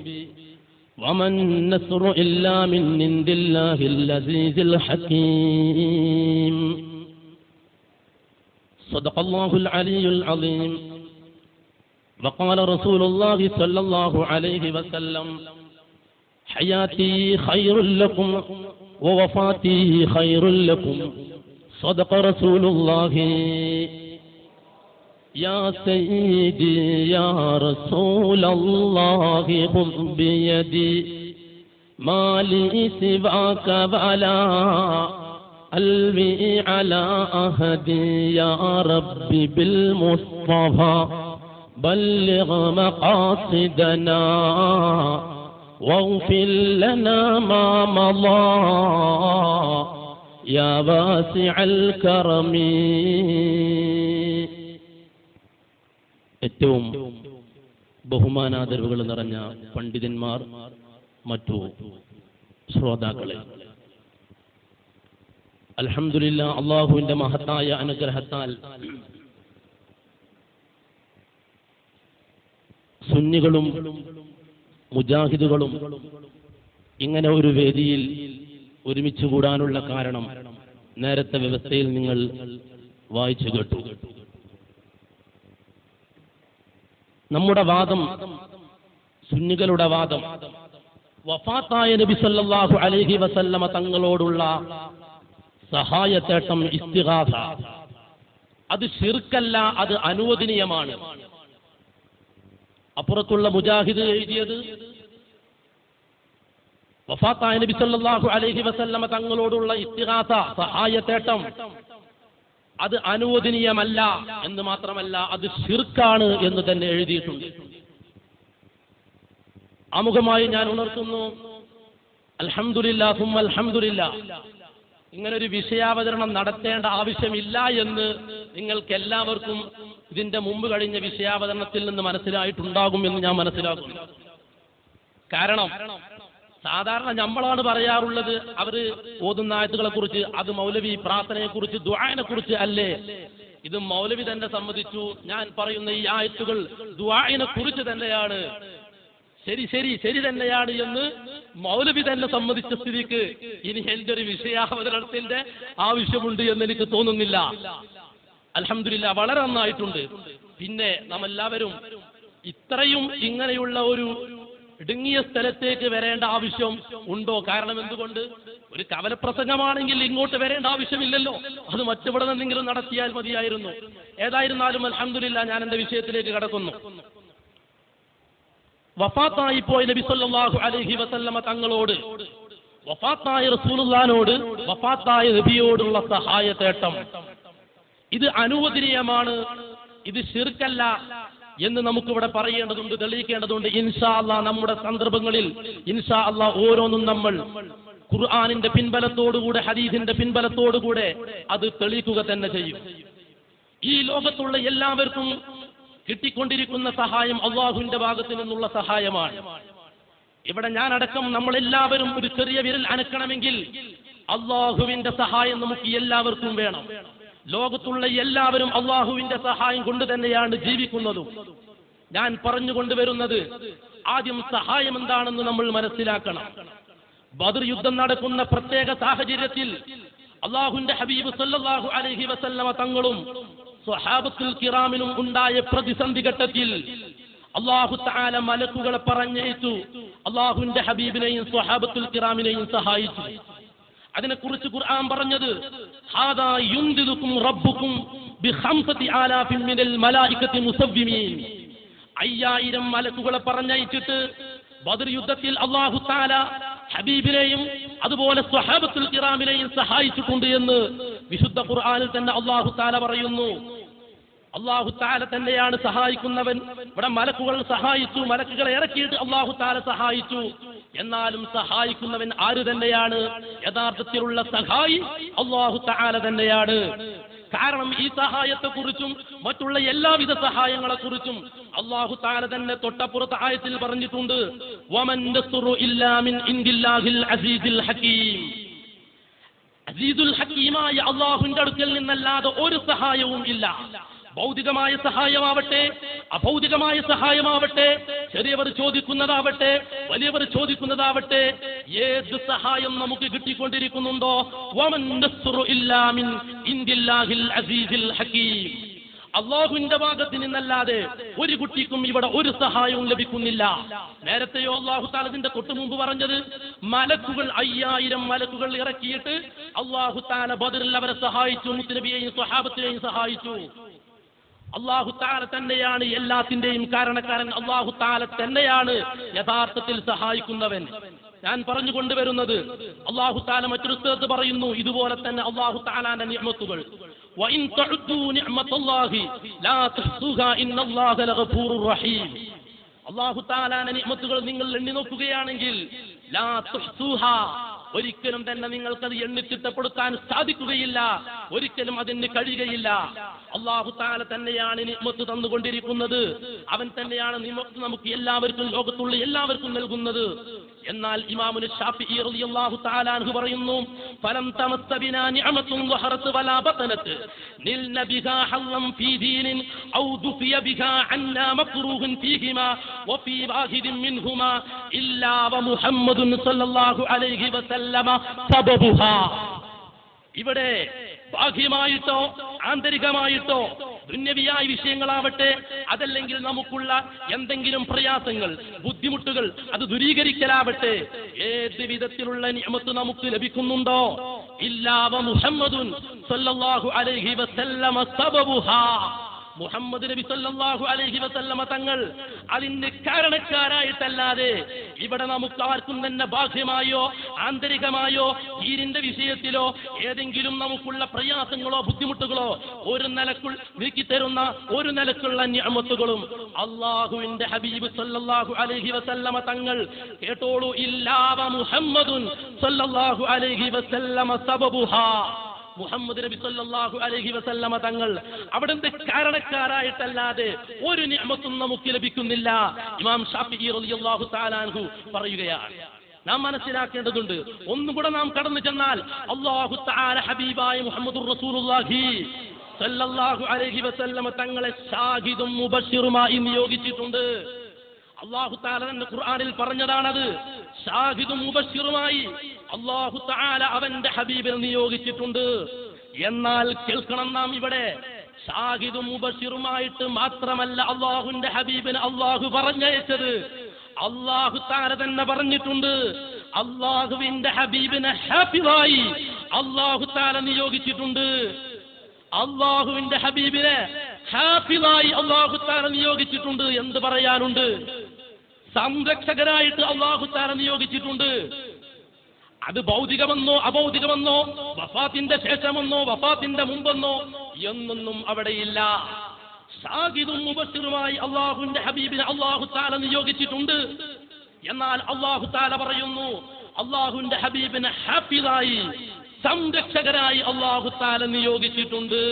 Speaker 5: وما النصر إلا من عند الله العزيز الحكيم صدق الله العلي العظيم وقال رسول الله صلى الله عليه وسلم حياتي خير لكم ووفاتي خير لكم صدق رسول الله يا سيدي يا رسول الله خذ بيدي ما لي سواك ولا ألوي على أحدي يا ربي بالمصطفى بلغ مقاصدنا واغفر لنا ما مضى يا واسع الكرم. ഏറ്റവും ബഹുമാനാദരവുകൾ നിറഞ്ഞ പണ്ഡിതന്മാർ, മറ്റു ശ്രോതാക്കളെ, അൽഹംദുലില്ലാഹ്, അല്ലാഹുവിന്റെ മഹത്തായ അനുഗ്രഹത്താൽ സുന്നികളും മുജാഹിദുകളും ഇങ്ങനെ ഒരു വേദിയിൽ ഒരുമിച്ച് കൂടാനുള്ള കാരണം നേരത്തെ വ്യവസ്ഥയിൽ നിങ്ങൾ വായിച്ചു കേട്ടു. നമ്മുടെ വാദം, സുന്നികളുടെ വാദം, വഫാത്തായ നബി സല്ലല്ലാഹു അലൈഹി വസല്ലമ തങ്ങളോടുള്ള സഹായത്തേട്ടം, ഇസ്തിഗാസ, അത് ശിർക്കല്ല, അത് അനുവദനീയമാണ്. അപ്പുറത്തുള്ള മുജാഹിദ് എഴുതിയത് വഫാത്തായ നബി സല്ലല്ലാഹു അലൈഹി വസല്ലമ തങ്ങളോടുള്ള ഇസ്തിഗാസ, സഹായത്തേട്ടം, അത് അനുവദനീയമല്ല എന്ന് മാത്രമല്ല, അത് ശിർക്കാണ് എന്ന് തന്നെ എഴുതിയിട്ടുണ്ട്. ആമുഖമായി ഞാൻ ഉണർത്തുന്നു, അൽഹംദുലില്ലാഹ് സുമ്മ അൽഹംദുലില്ലാഹ്, ഇങ്ങനൊരു വിഷയാവതരണം നടത്തേണ്ട ആവശ്യമില്ല എന്ന് നിങ്ങൾക്ക് എല്ലാവർക്കും ഇതിന്റെ മുമ്പ് കഴിഞ്ഞ വിഷയാവതരണത്തിൽ നിന്ന് മനസ്സിലായിട്ടുണ്ടാകും എന്ന് ഞാൻ മനസ്സിലാക്കുന്നു. കാരണം സാധാരണ നമ്മളാണ് പറയാറുള്ളത്, അവര് ഓതുന്ന ആയത്തുകളെ കുറിച്ച്, അത് മൗലവി പ്രാർത്ഥനയെ കുറിച്ച്, ദുആനെ കുറിച്ച് അല്ലേ? ഇത് മൗലവി തന്നെ സമ്മതിച്ചു, ഞാൻ പറയുന്ന ഈ ആയത്തുകൾ ദുആനെ കുറിച്ച് തന്നെയാണ്, ശരി തന്നെയാണ് എന്ന് മൗലവി തന്നെ സമ്മതിച്ച സ്ഥിതിക്ക് ഇനി എന്റെ ഒരു വിഷയാവതരണത്തിന്റെ ആവശ്യമുണ്ട് എന്ന് എനിക്ക് തോന്നുന്നില്ല. അൽഹംദുലില്ലാഹ്, വളരെ നന്നായിട്ടുണ്ട്. പിന്നെ നാം എല്ലാവരും ഇത്രയും ഇങ്ങനെയുള്ള ഒരു ഇടുങ്ങിയ സ്ഥലത്തേക്ക് വരേണ്ട ആവശ്യം ഉണ്ടോ? കാരണം എന്തുകൊണ്ട്? ഒരു കവലപ്രസംഗമാണെങ്കിൽ ഇങ്ങോട്ട് വരേണ്ട ആവശ്യമില്ലല്ലോ, അത് മറ്റെവിടെ നിന്നെങ്കിലും നടത്തിയാൽ മതിയായിരുന്നു. ഏതായിരുന്നാലും അൽഹംദുലില്ലാഹ്, ഞാൻ എന്റെ വിഷയത്തിലേക്ക് കടക്കുന്നു. വഫാത്തായി പോയ നബി സല്ലല്ലാഹു അലൈഹി വസല്ലമ തങ്ങളോട്, വഫാത്തായ റസൂലുള്ളാഹിനോട്, വഫാത്തായ നബിയോടുള്ള സഹായത്തേട്ടം, ഇത് അനുവദനീയമാണ്, ഇത് ശിർക്കല്ല എന്ന് നമുക്കിവിടെ പറയേണ്ടതുണ്ട്, തെളിയിക്കേണ്ടതുണ്ട്. ഇൻഷാ അല്ലാഹ് നമ്മുടെ സന്ദർഭങ്ങളിൽ ഇൻഷാ അല്ലാഹ് ഓരോന്നും നമ്മൾ ഖുർആനിന്റെ പിൻബലത്തോടുകൂടെ, ഹദീസിന്റെ പിൻബലത്തോടുകൂടെ അത് തെളിയിക്കുക തന്നെ ചെയ്യും. ഈ ലോകത്തുള്ള എല്ലാവർക്കും കിട്ടിക്കൊണ്ടിരിക്കുന്ന സഹായം അള്ളാഹുവിന്റെ ഭാഗത്തു നിന്നുള്ള സഹായമാണ്. ഇവിടെ ഞാനടക്കം നമ്മളെല്ലാവരും ഒരു ചെറിയ വിരൽ അനക്കണമെങ്കിൽ അള്ളാഹുവിന്റെ സഹായം നമുക്ക് എല്ലാവർക്കും വേണം. ലോകത്തുള്ള എല്ലാവരും അള്ളാഹുവിന്റെ സഹായം കൊണ്ട് തന്നെയാണ് ജീവിക്കുന്നതും. ഞാൻ പറഞ്ഞുകൊണ്ടുവരുന്നത്, ആദ്യം സഹായം എന്താണെന്ന് നമ്മൾ മനസ്സിലാക്കണം. ബദർ യുദ്ധം നടക്കുന്ന പ്രത്യേക സാഹചര്യത്തിൽ അള്ളാഹുവിന്റെ ഹബീബ് സല്ലല്ലാഹു അലൈഹി വസല്ലമ തങ്ങളും സ്വഹാബത്തുൽ കിറാമിനും ഉണ്ടായ പ്രതിസന്ധി ഘട്ടത്തിൽ അല്ലാഹു തആല മലക്കുകളെ പറഞ്ഞയച്ചു, അള്ളാഹുവിന്റെ ഹബീബിനെയും സ്വഹാബത്തുൽ കിറാമിനെയും സഹായിച്ചു. അതിനെക്കുറിച്ച് ഖുർആൻ പറഞ്ഞത്, ഹാദാ യുംദിദുകും റബ്ബുകും ബി5,000 മിനൽ മലായികത്തി മുസവ്വിമീൻ. 5000 മലക്കുകളെ പറഞ്ഞയച്ചിട്ട് ബദർ യുദ്ധത്തിൽ അല്ലാഹു തആല ഹബീബിനെയും അതുപോലെ സ്വഹാബത്തുൽ കിറാമിനെയും സഹായിച്ചിട്ടുണ്ട് എന്ന് വിശുദ്ധ ഖുർആനിൽ തന്നെ അല്ലാഹു തആല പറയുന്നു. അല്ലാഹു തആല തന്നെയാണ് സഹായിക്കുന്നവൻ. ഇവിടെ മലക്കുകൾ സഹായിച്ചു, മലക്കുകളെ ഇറക്കിയിട്ട് അല്ലാഹു തആല സഹായിച്ചു. എന്നാലും സഹായിക്കുന്നവൻ ആര് തന്നെയാണ്? യഥാർത്ഥത്തിലുള്ള സഹായി അല്ലാഹു തആല തന്നെയാണ്. കാരണം ഈ സഹായത്തെക്കുറിച്ചും മറ്റുള്ള എല്ലാവിധ സഹായങ്ങളെക്കുറിച്ചും അല്ലാഹു തആല തന്നെ തൊട്ടപ്പുറത്തെ ആയത്തിൽ പറഞ്ഞിട്ടുണ്ട്, വമൻ നസ്റു ഇല്ലാ മിൻ ഇൻദില്ലാഹിൽ അസീസിൽ ഹകീം. അസീസുൽ ഹകീമായ അല്ലാഹുവിന്റെ അടുക്കൽ നിന്നല്ലാതെ ഒരു സഹായവും ഇല്ല. ഭൗതികമായ സഹായമാവട്ടെ, അഭൗതികമായ സഹായമാവട്ടെ, ചെറിയവർ ചോദിക്കുന്നതാവട്ടെ, വലിയവർ ചോദിക്കുന്നതാവട്ടെ, ഏത് സഹായം നമുക്ക് കിട്ടിക്കൊണ്ടിരിക്കുന്നുണ്ടോ, വമൻ നസ്റു ഇല്ലാ മിൻ ഇൻദില്ലാഹിൽ അസീസിൽ ഹകീം. അള്ളാഹുവിന്റെ ഭാഗത്ത് നിന്നല്ലാതെ ഒരു കുട്ടിക്കും ഇവിടെ ഒരു സഹായവും ലഭിക്കുന്നില്ല. നേരത്തെയോ അള്ളാഹു താലതിന്റെ തൊട്ടു മുമ്പ് പറഞ്ഞത് മലക്കുകൾ 5000 മലക്കുകൾ ഇറക്കിയിട്ട് അള്ളാഹു താല ബദറിൽ അവരെ സഹായിച്ചു, മുത്തുനബിയെയും സ്വഹാബത്തിനെയും സഹായിച്ചു. അള്ളാഹു താല തന്നെയാണ് എല്ലാത്തിന്റെയും കാരണക്കാരൻ. അള്ളാഹു താല തന്നെയാണ് യഥാർത്ഥത്തിൽ സഹായിക്കുന്നവൻ. ഞാൻ പറഞ്ഞു കൊണ്ടുവരുന്നത്, അള്ളാഹു താല മറ്റൊരു സ്ഥലത്ത് പറയുന്നു ഇതുപോലെ തന്നെ അള്ളാഹു താലാന്റെ നിഅമത്തുകൾ, വഇൻ തഉദ്ദൂ നിഅമത്തല്ലാഹി ലാ തുഹ്സുഹാ ഇന്നല്ലാഹ ലഗഫൂറുർ റഹീം. അള്ളാഹു താലാന്റെ നിഅമത്തുകൾ നിങ്ങൾ എണ്ണി നോക്കുകയാണെങ്കിൽ ലാ തുഹ്സുഹാ, ഒരിക്കലും തന്നെ നിങ്ങൾക്കത് എണ്ണിത്തിട്ടപ്പെടുത്താൻ സാധിക്കുകയില്ല, ഒരിക്കലും അതിന് കഴിയുകയില്ല. അള്ളാഹു തആല തന്നെയാണ് നിഅമത്ത് തന്നുകൊണ്ടിരിക്കുന്നത്. അവൻ തന്നെയാണ് നിഅമത്ത് നമുക്ക് എല്ലാവർക്കും, ലോകത്തുള്ള എല്ലാവർക്കും നൽകുന്നത്. എന്നാൽ ഇമാമുൽ ശാഫിഈ റളിയല്ലാഹു തആല അൻഹു പറയുന്നു, ഫലം തമസ്സ ബിനാ നിഅമത്തുൻ വഹറത് വലാ ബതനത് നിൽന ബിഹാ ഹല്ലം ഫീ ദീനിൻ ഔ ദുഫിയ ബിഹാ അന്നാ മക്റൂഹൻ ഫീഹിമാ വഫീ വാഹിദിൻ മിൻഹുമാ ഇല്ലാ വമുഹമ്മദുൻ സ്വല്ലല്ലാഹു അലൈഹി വസല്ലമ സബബുഹാ. ഇവിടെ ബാഹ്യമായിട്ടോ ആന്തരികമായിട്ടോ ദുന്യവിയായ വിഷയങ്ങളാവട്ടെ, അതല്ലെങ്കിൽ നമുക്കുള്ള എന്തെങ്കിലും പ്രയാസങ്ങൾ, ബുദ്ധിമുട്ടുകൾ, അത് ദൂരീകരിക്കലാവട്ടെ, ഏത് വിധത്തിലുള്ള നിഅമത്ത് നമുക്ക് ലഭിക്കുന്നുണ്ടോ, ഇല്ലാ വമുഹമ്മദുൻ സ്വല്ലല്ലാഹു അലൈഹി വസല്ലമ സബബുഹാ. മുഹമ്മദ് നബി സല്ലല്ലാഹു അലൈഹി വസല്ലമ തങ്ങൾ അതിന് കാരണക്കാരായിട്ടല്ലാതെ ഇവിടെ നമുക്ക് ആർക്കും തന്നെ ബാഹ്യമായോ ആന്തരികമായോ ദീനിന്റെ വിഷയത്തിലോ ഏതെങ്കിലും നമുക്കുള്ള പ്രയാസങ്ങളോ ബുദ്ധിമുട്ടുകളോ ഒരു നിലക്കുൾ നീക്കിത്തരുന്ന ഒരു നിലക്കുള്ള നിഅമത്തുകളും അല്ലാഹുവിന്റെ ഹബീബ് സല്ലല്ലാഹു അലൈഹി വസല്ലമ തങ്ങൾ കേട്ടോളൂ, ഇല്ലാ മുഹമ്മദുൻ സല്ലല്ലാഹു അലൈഹി വസല്ലമ സബബുഹാ. മുഹമ്മദ് നബി സല്ലല്ലാഹു അലൈഹി വസല്ലമ തങ്ങൾ അവിടുത്തെ കാരണക്കാരായിട്ടല്ലാതെ ഒരു നിഅമത്തും നമുക്ക് ലഭിക്കുന്നില്ല. ഇമാം ശാഫിഈ റളിയല്ലാഹു തആല അൻഹു പറയുകയാണ്. നാം മനസ്സിലാക്കേണ്ടതുണ്ട്, ഒന്നും കൂടെ നാം കടന്നു ചെന്നാൽ അല്ലാഹു തആല ഹബീബായ മുഹമ്മദുർ റസൂലുള്ളാഹി സല്ലല്ലാഹു അലൈഹി വസല്ലമ തങ്ങളെ ഷാഹിദും മുബശ്ശിറുമായി നിയോഗിച്ചിട്ടുണ്ട്. അല്ലാഹു തആല തന്നെ ഖുർആനിൽ പറഞ്ഞതാണത്. ഷാഹിദും മുബശ്ശിറുമായി അല്ലാഹു തആല അവന്റെ ഹബീബിനെ നിയോഗിച്ചിട്ടുണ്ട്. എന്നാൽ കേൾക്കണം നാം, ഇവിടെ ഷാഹിദും മുബശ്ശിറുമായിട്ട് മാത്രമല്ല അല്ലാഹുവിന്റെ ഹബീബിനെ അല്ലാഹു പറഞ്ഞയച്ചത്. അല്ലാഹു തആല തന്നെ പറഞ്ഞിട്ടുണ്ട്, അല്ലാഹുവിന്റെ ഹബീബിനെ ഹാഫിളായി അല്ലാഹു തആല നിയോഗിച്ചിട്ടുണ്ട്. അല്ലാഹുവിന്റെ ഹബീബിനെ ഹാഫിളായി അല്ലാഹു തആല നിയോഗിച്ചിട്ടുണ്ട്. എന്ത് പറയാനുണ്ട്? സംരക്ഷകരായിട്ട് അല്ലാഹു തആല നിയോഗിച്ചിട്ടുണ്ട്. അത് ഭൗതികമെന്നോ അഭൗതികമെന്നോ വഫാത്തിന്റെ ശേഷമെന്നോ വഫാത്തിന്റെ മുമ്പെന്നോ എന്നൊന്നും അവിടെയില്ല. ഷാഹിദും മുബശ്ശിറുമായി അല്ലാഹുവിന്റെ ഹബീബിനെ അല്ലാഹു തആല നിയോഗിച്ചിട്ടുണ്ട്. എന്നാൽ അല്ലാഹു തആല പറയുന്നു, അല്ലാഹുവിന്റെ ഹബീബിനെ ഹാഫിളായി സംരക്ഷകരായി അല്ലാഹു തആല നിയോഗിച്ചിട്ടുണ്ട്.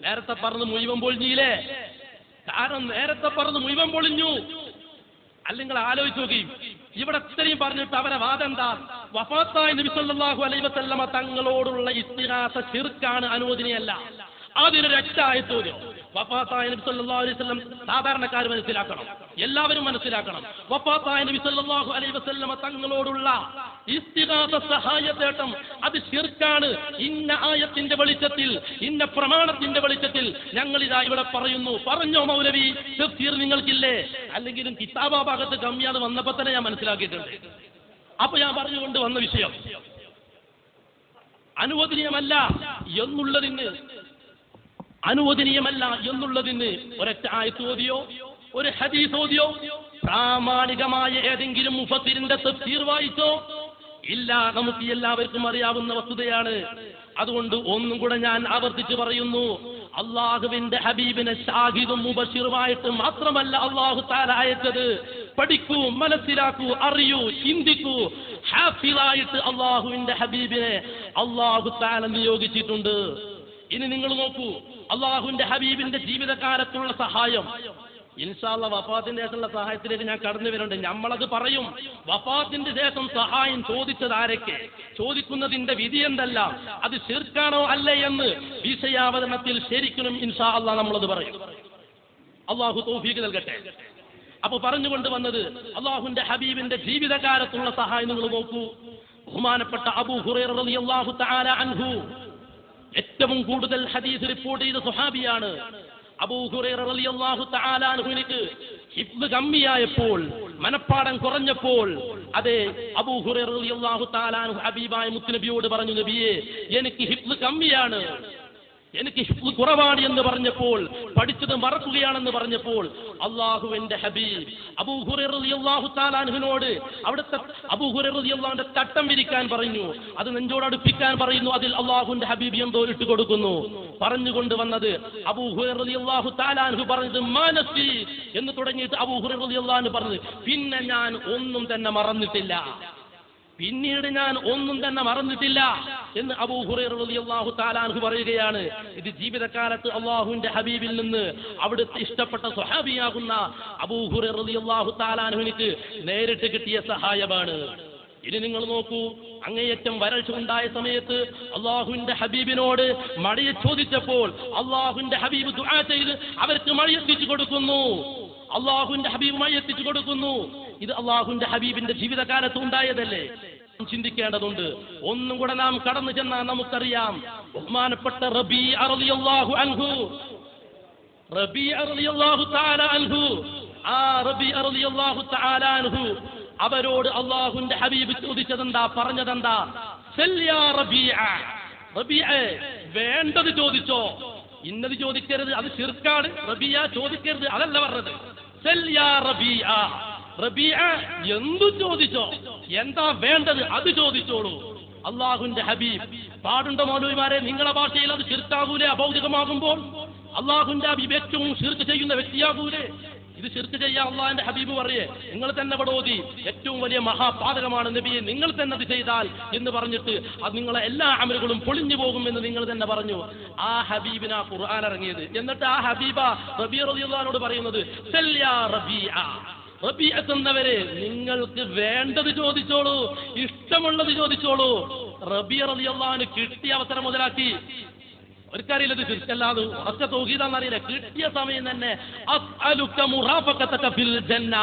Speaker 5: നേരത്തെ പറഞ്ഞ് മുഴുവൻ പൊളിഞ്ഞില്ലേ? കാരണം നേരത്തെ പറഞ്ഞ് മുഴുവൻ പൊളിഞ്ഞു. അല്ലെങ്കിൽ ആലോചിച്ച് നോക്കി, ഇവിടെ ഇത്രയും പറഞ്ഞിട്ട് അവരെ വാദം എന്താ? വഫാത്തായ നബി സല്ലല്ലാഹു അലൈഹി വസല്ലമ തങ്ങളോടുള്ള ഇസ്തിഗാസ ശിർക്കാണ്, അനുവദനീയമല്ല. അതിനൊരു രക്ഷായത്തോലും വഫാത്തായ നബി സല്ലല്ലാഹു അലൈഹി വസല്ലം സാധാരണക്കാർ മനസ്സിലാക്കണം, എല്ലാവരും മനസ്സിലാക്കണം. വഫാത്തായ നബി സല്ലല്ലാഹു അലൈഹി വസല്ലമ തങ്ങളോടുള്ള ഇസ്തിഗാസ സഹായത്തേട്ടം അത് ശിർക്കാണ്. ഇന്ന ആയത്തിന്റെ വെളിച്ചത്തിൽ, ഇന്ന പ്രമാണത്തിന്റെ വെളിച്ചത്തിൽ ഞങ്ങൾ ഇതാ ഇവിടെ പറയുന്നു. പറഞ്ഞോ മൗലവി, തഫ്സീർ നിങ്ങൾക്കില്ലേ? അല്ലെങ്കിലും കിതാബാ ഭാഗത്ത് കമ്മിയാത് വന്നപ്പോ തന്നെ ഞാൻ മനസ്സിലാക്കിയിട്ടുണ്ട്. അപ്പൊ ഞാൻ പറഞ്ഞുകൊണ്ട് വന്ന വിഷയം അനുവദനീയമല്ല എന്നുള്ളതിന് ഒരൊറ്റ ആയത്ത് ഓതിയോ ഒരു ഹദീസ് ഓതിയോ പ്രാമാണികമായ ഏതെങ്കിലും മുഫസ്സിറിന്റെ തഫ്സീർ വായിച്ചോ ഇല്ല. നമുക്ക് എല്ലാവർക്കും അറിയാവുന്ന വസ്തുതയാണ്. അതുകൊണ്ട് ഒന്നും കൂടെ ഞാൻ ആവർത്തിച്ച് പറയുന്നു, അള്ളാഹുവിന്റെ ഹബീബിനെ ഷാഹിദും മുബശ്ശിറുമായിട്ട് മാത്രമല്ല അള്ളാഹു തആല അയച്ചത്. പഠിക്കൂ, മനസ്സിലാക്കൂ, അറിയൂ, ചിന്തിക്കൂ. ഹാഫിളായിട്ട് അള്ളാഹുവിന്റെ ഹബീബിനെ അള്ളാഹു തആല നിയോഗിച്ചിട്ടുണ്ട്. ഇനി നിങ്ങൾ നോക്കൂ, അള്ളാഹുവിന്റെ ഹബീബിന്റെ ജീവിതകാലത്തുള്ള സഹായം. ഇൻഷാ അല്ലാഹ് വഫാത്തിന്റെ ശേഷമുള്ള സഹായത്തിലേക്ക് ഞാൻ കടന്നു വരുന്നുണ്ട്. നമ്മളത് പറയും. വഫാത്തിന്റെ ശേഷം സഹായം ചോദിച്ചത് ആരൊക്കെ, ചോദിക്കുന്നതിന്റെ വിധി എന്തല്ല, അത് ശിർക്കാണോ അല്ലേ എന്ന് വിഷയാവതരണത്തിൽ ശരിക്കും ഇൻഷാ അല്ലാഹ് നമ്മളത് പറയും. അള്ളാഹു തൗഫീഖ് നൽകട്ടെ. അപ്പൊ പറഞ്ഞുകൊണ്ട് വന്നത് അള്ളാഹുവിന്റെ ഹബീബിന്റെ ജീവിതകാലത്തുള്ള സഹായം നിങ്ങൾ നോക്കൂ. ബഹുമാനപ്പെട്ട അബൂ ഹുറൈറ റളിയല്ലാഹു തആല അൻഹു ഏറ്റവും കൂടുതൽ ഹദീസ് റിപ്പോർട്ട് ചെയ്ത സ്വഹാബിയാണ്. അബൂ ഹുറൈറ റളിയല്ലാഹു തആല അൻഹുവിന് ഹിഫ്ള് കമ്മിയായപ്പോൾ, മനപ്പാഠം കുറഞ്ഞപ്പോൾ, അതെ അബൂ ഹുറൈറ റളിയല്ലാഹു തആല അൻഹു ഹബീബായ മുത്തുനബിയോട് പറഞ്ഞു, നബിയേ എനിക്ക് ഹിഫ്ള് കമ്മിയാണ്, എനിക്ക് ഹിഫ്ള് കുറവാണ് എന്ന് പറഞ്ഞപ്പോൾ, പഠിച്ചത് മറക്കുകയാണെന്ന് പറഞ്ഞപ്പോൾ അള്ളാഹുവിന്റെ ഹബീബ് അബൂ ഹുറൈറ റളിയല്ലാഹു തആല അൻഹുവിനോട് അവിടുത്തെ അബൂ ഹുറൈറ റളിയല്ലാഹുവിന്റെ തട്ടം വിരിക്കാൻ പറഞ്ഞു, അത് നെഞ്ചോട് അടുപ്പിക്കാൻ പറയുന്നു. അതിൽ അള്ളാഹുവിന്റെ ഹബീബ് എന്തോ ഇട്ട് കൊടുക്കുന്നു. പറഞ്ഞുകൊണ്ട് വന്നത് അബൂ ഹുറൈറ റളിയല്ലാഹു തആല അൻഹു പറഞ്ഞത് മാനസി എന്ന് തുടങ്ങിയിട്ട് അബൂ ഹുറൈറ റളിയല്ലാഹു അൻഹു പറഞ്ഞത്, പിന്നെ ഞാൻ ഒന്നും തന്നെ മറന്നിട്ടില്ല, പിന്നീട് ഞാൻ ഒന്നും തന്നെ മറന്നിട്ടില്ല എന്ന് അബൂ ഹുറൈറ റളിയല്ലാഹു തആല അൻഹു പറയുകയാണ്. ഇത് ജീവിതകാലത്ത് അള്ളാഹുവിന്റെ ഹബീബിൽ നിന്ന് അവിടുത്തെ ഇഷ്ടപ്പെട്ട സ്വഹാബിയാകുന്ന അബൂ ഹുറൈറ റളിയല്ലാഹു തആല അൻഹുവിന് നേരിട്ട് കിട്ടിയ സഹായമാണ്. ഇനി നിങ്ങൾ നോക്കൂ, അങ്ങേയറ്റം വരൾച്ച ഉണ്ടായ സമയത്ത് അള്ളാഹുവിന്റെ ഹബീബിനോട് മഴയെ ചോദിച്ചപ്പോൾ അള്ളാഹുവിന്റെ ഹബീബ് ദുആ ചെയ്ത് അവർക്ക് മഴയെത്തിച്ചു കൊടുക്കുന്നു. അള്ളാഹുവിന്റെ ഹബീബ് മഴയെത്തിച്ചു കൊടുക്കുന്നു. ഇത് അള്ളാഹുവിന്റെ ഹബീബിന്റെ ജീവിതകാലത്ത് ഉണ്ടായതല്ലേ? ചിന്തിക്കേണ്ടതുണ്ട്. ഒന്നും കൂടെ നാം കടന്നു ചെന്നാൽ നമുക്കറിയാം, ബഹുമാനപ്പെട്ട റബീഅ റളിയല്ലാഹു അൻഹു, റബീഅ റളിയല്ലാഹു തആല അൻഹു, ആ റബീഅ റളിയല്ലാഹു തആല അൻഹു അവരോട് അള്ളാഹുവിന്റെ ഹബീബ് ചോദിച്ചതെന്താ, പറഞ്ഞതെന്താ? സൽ യാ റബീഅ, റബീഅ വേണ്ടത് ചോദിച്ചോ, ഇന്നത് ചോദിക്കരുത്, അത് ശിർക്കാണ്. റബീഅ ചോദിക്കരുത്, അതല്ല പറഞ്ഞത്. സൽ യാ റബീഅ, റബീഅ എന്തു ചോദിച്ചോ, എന്താ വേണ്ടത് അത് ചോദിച്ചോളൂ. അള്ളാഹുവിന്റെ ഹബീബ് പാടുണ്ടോ മൗലവിമാരെ? നിങ്ങളുടെ ഭാഷയിൽ അത് ശിർക്കാകൂലേ അഭൗതികമാകുമ്പോൾ? അള്ളാഹുവിന്റെ ഹബീബ് ഏറ്റവും ശിർക്ക് ചെയ്യുന്ന വ്യക്തിയാകൂലേ? ഇത് ശിർക്ക് ചെയ്യാൻ അള്ളാഹിന്റെ ഹബീബ് പറയേ, നിങ്ങൾ തന്നെ പടോതി ഏറ്റവും വലിയ മഹാപാതകമാണ് നബിയെ, നിങ്ങൾ തന്നെ അത് ചെയ്താൽ എന്ന് പറഞ്ഞിട്ട് അത് നിങ്ങളെ എല്ലാ അമലുകളും പൊളിഞ്ഞു പോകുമെന്ന് നിങ്ങൾ തന്നെ പറഞ്ഞു. ആ ഹബീബിനാ ഖുർആൻ ഇറങ്ങിയത്. എന്നിട്ട് ആ ഹബീബ റബീഅ റളിയല്ലാഹു അൻഹു പറയുന്നത്, സൽ യാ റബീഅ, റബീഅ എന്നവരെ നിങ്ങൾക്ക് വേണ്ടത് ചോദിച്ചോളൂ, ഇഷ്ടമുള്ളത് ചോദിച്ചോളൂ. റബീഅ റളിയല്ലാഹു അൻഹു കിട്ടിയ അവസരം മുതലാക്കി. അവർക്കറിയില്ല ഇത് ശിർക്കല്ലാതെ ഒറ്റ തൗഹീദാണെന്നറിയില്ല. കിട്ടിയ സമയം തന്നെ അസ്അലുക മുറാഫഖതക ഫിൽ ജന്ന,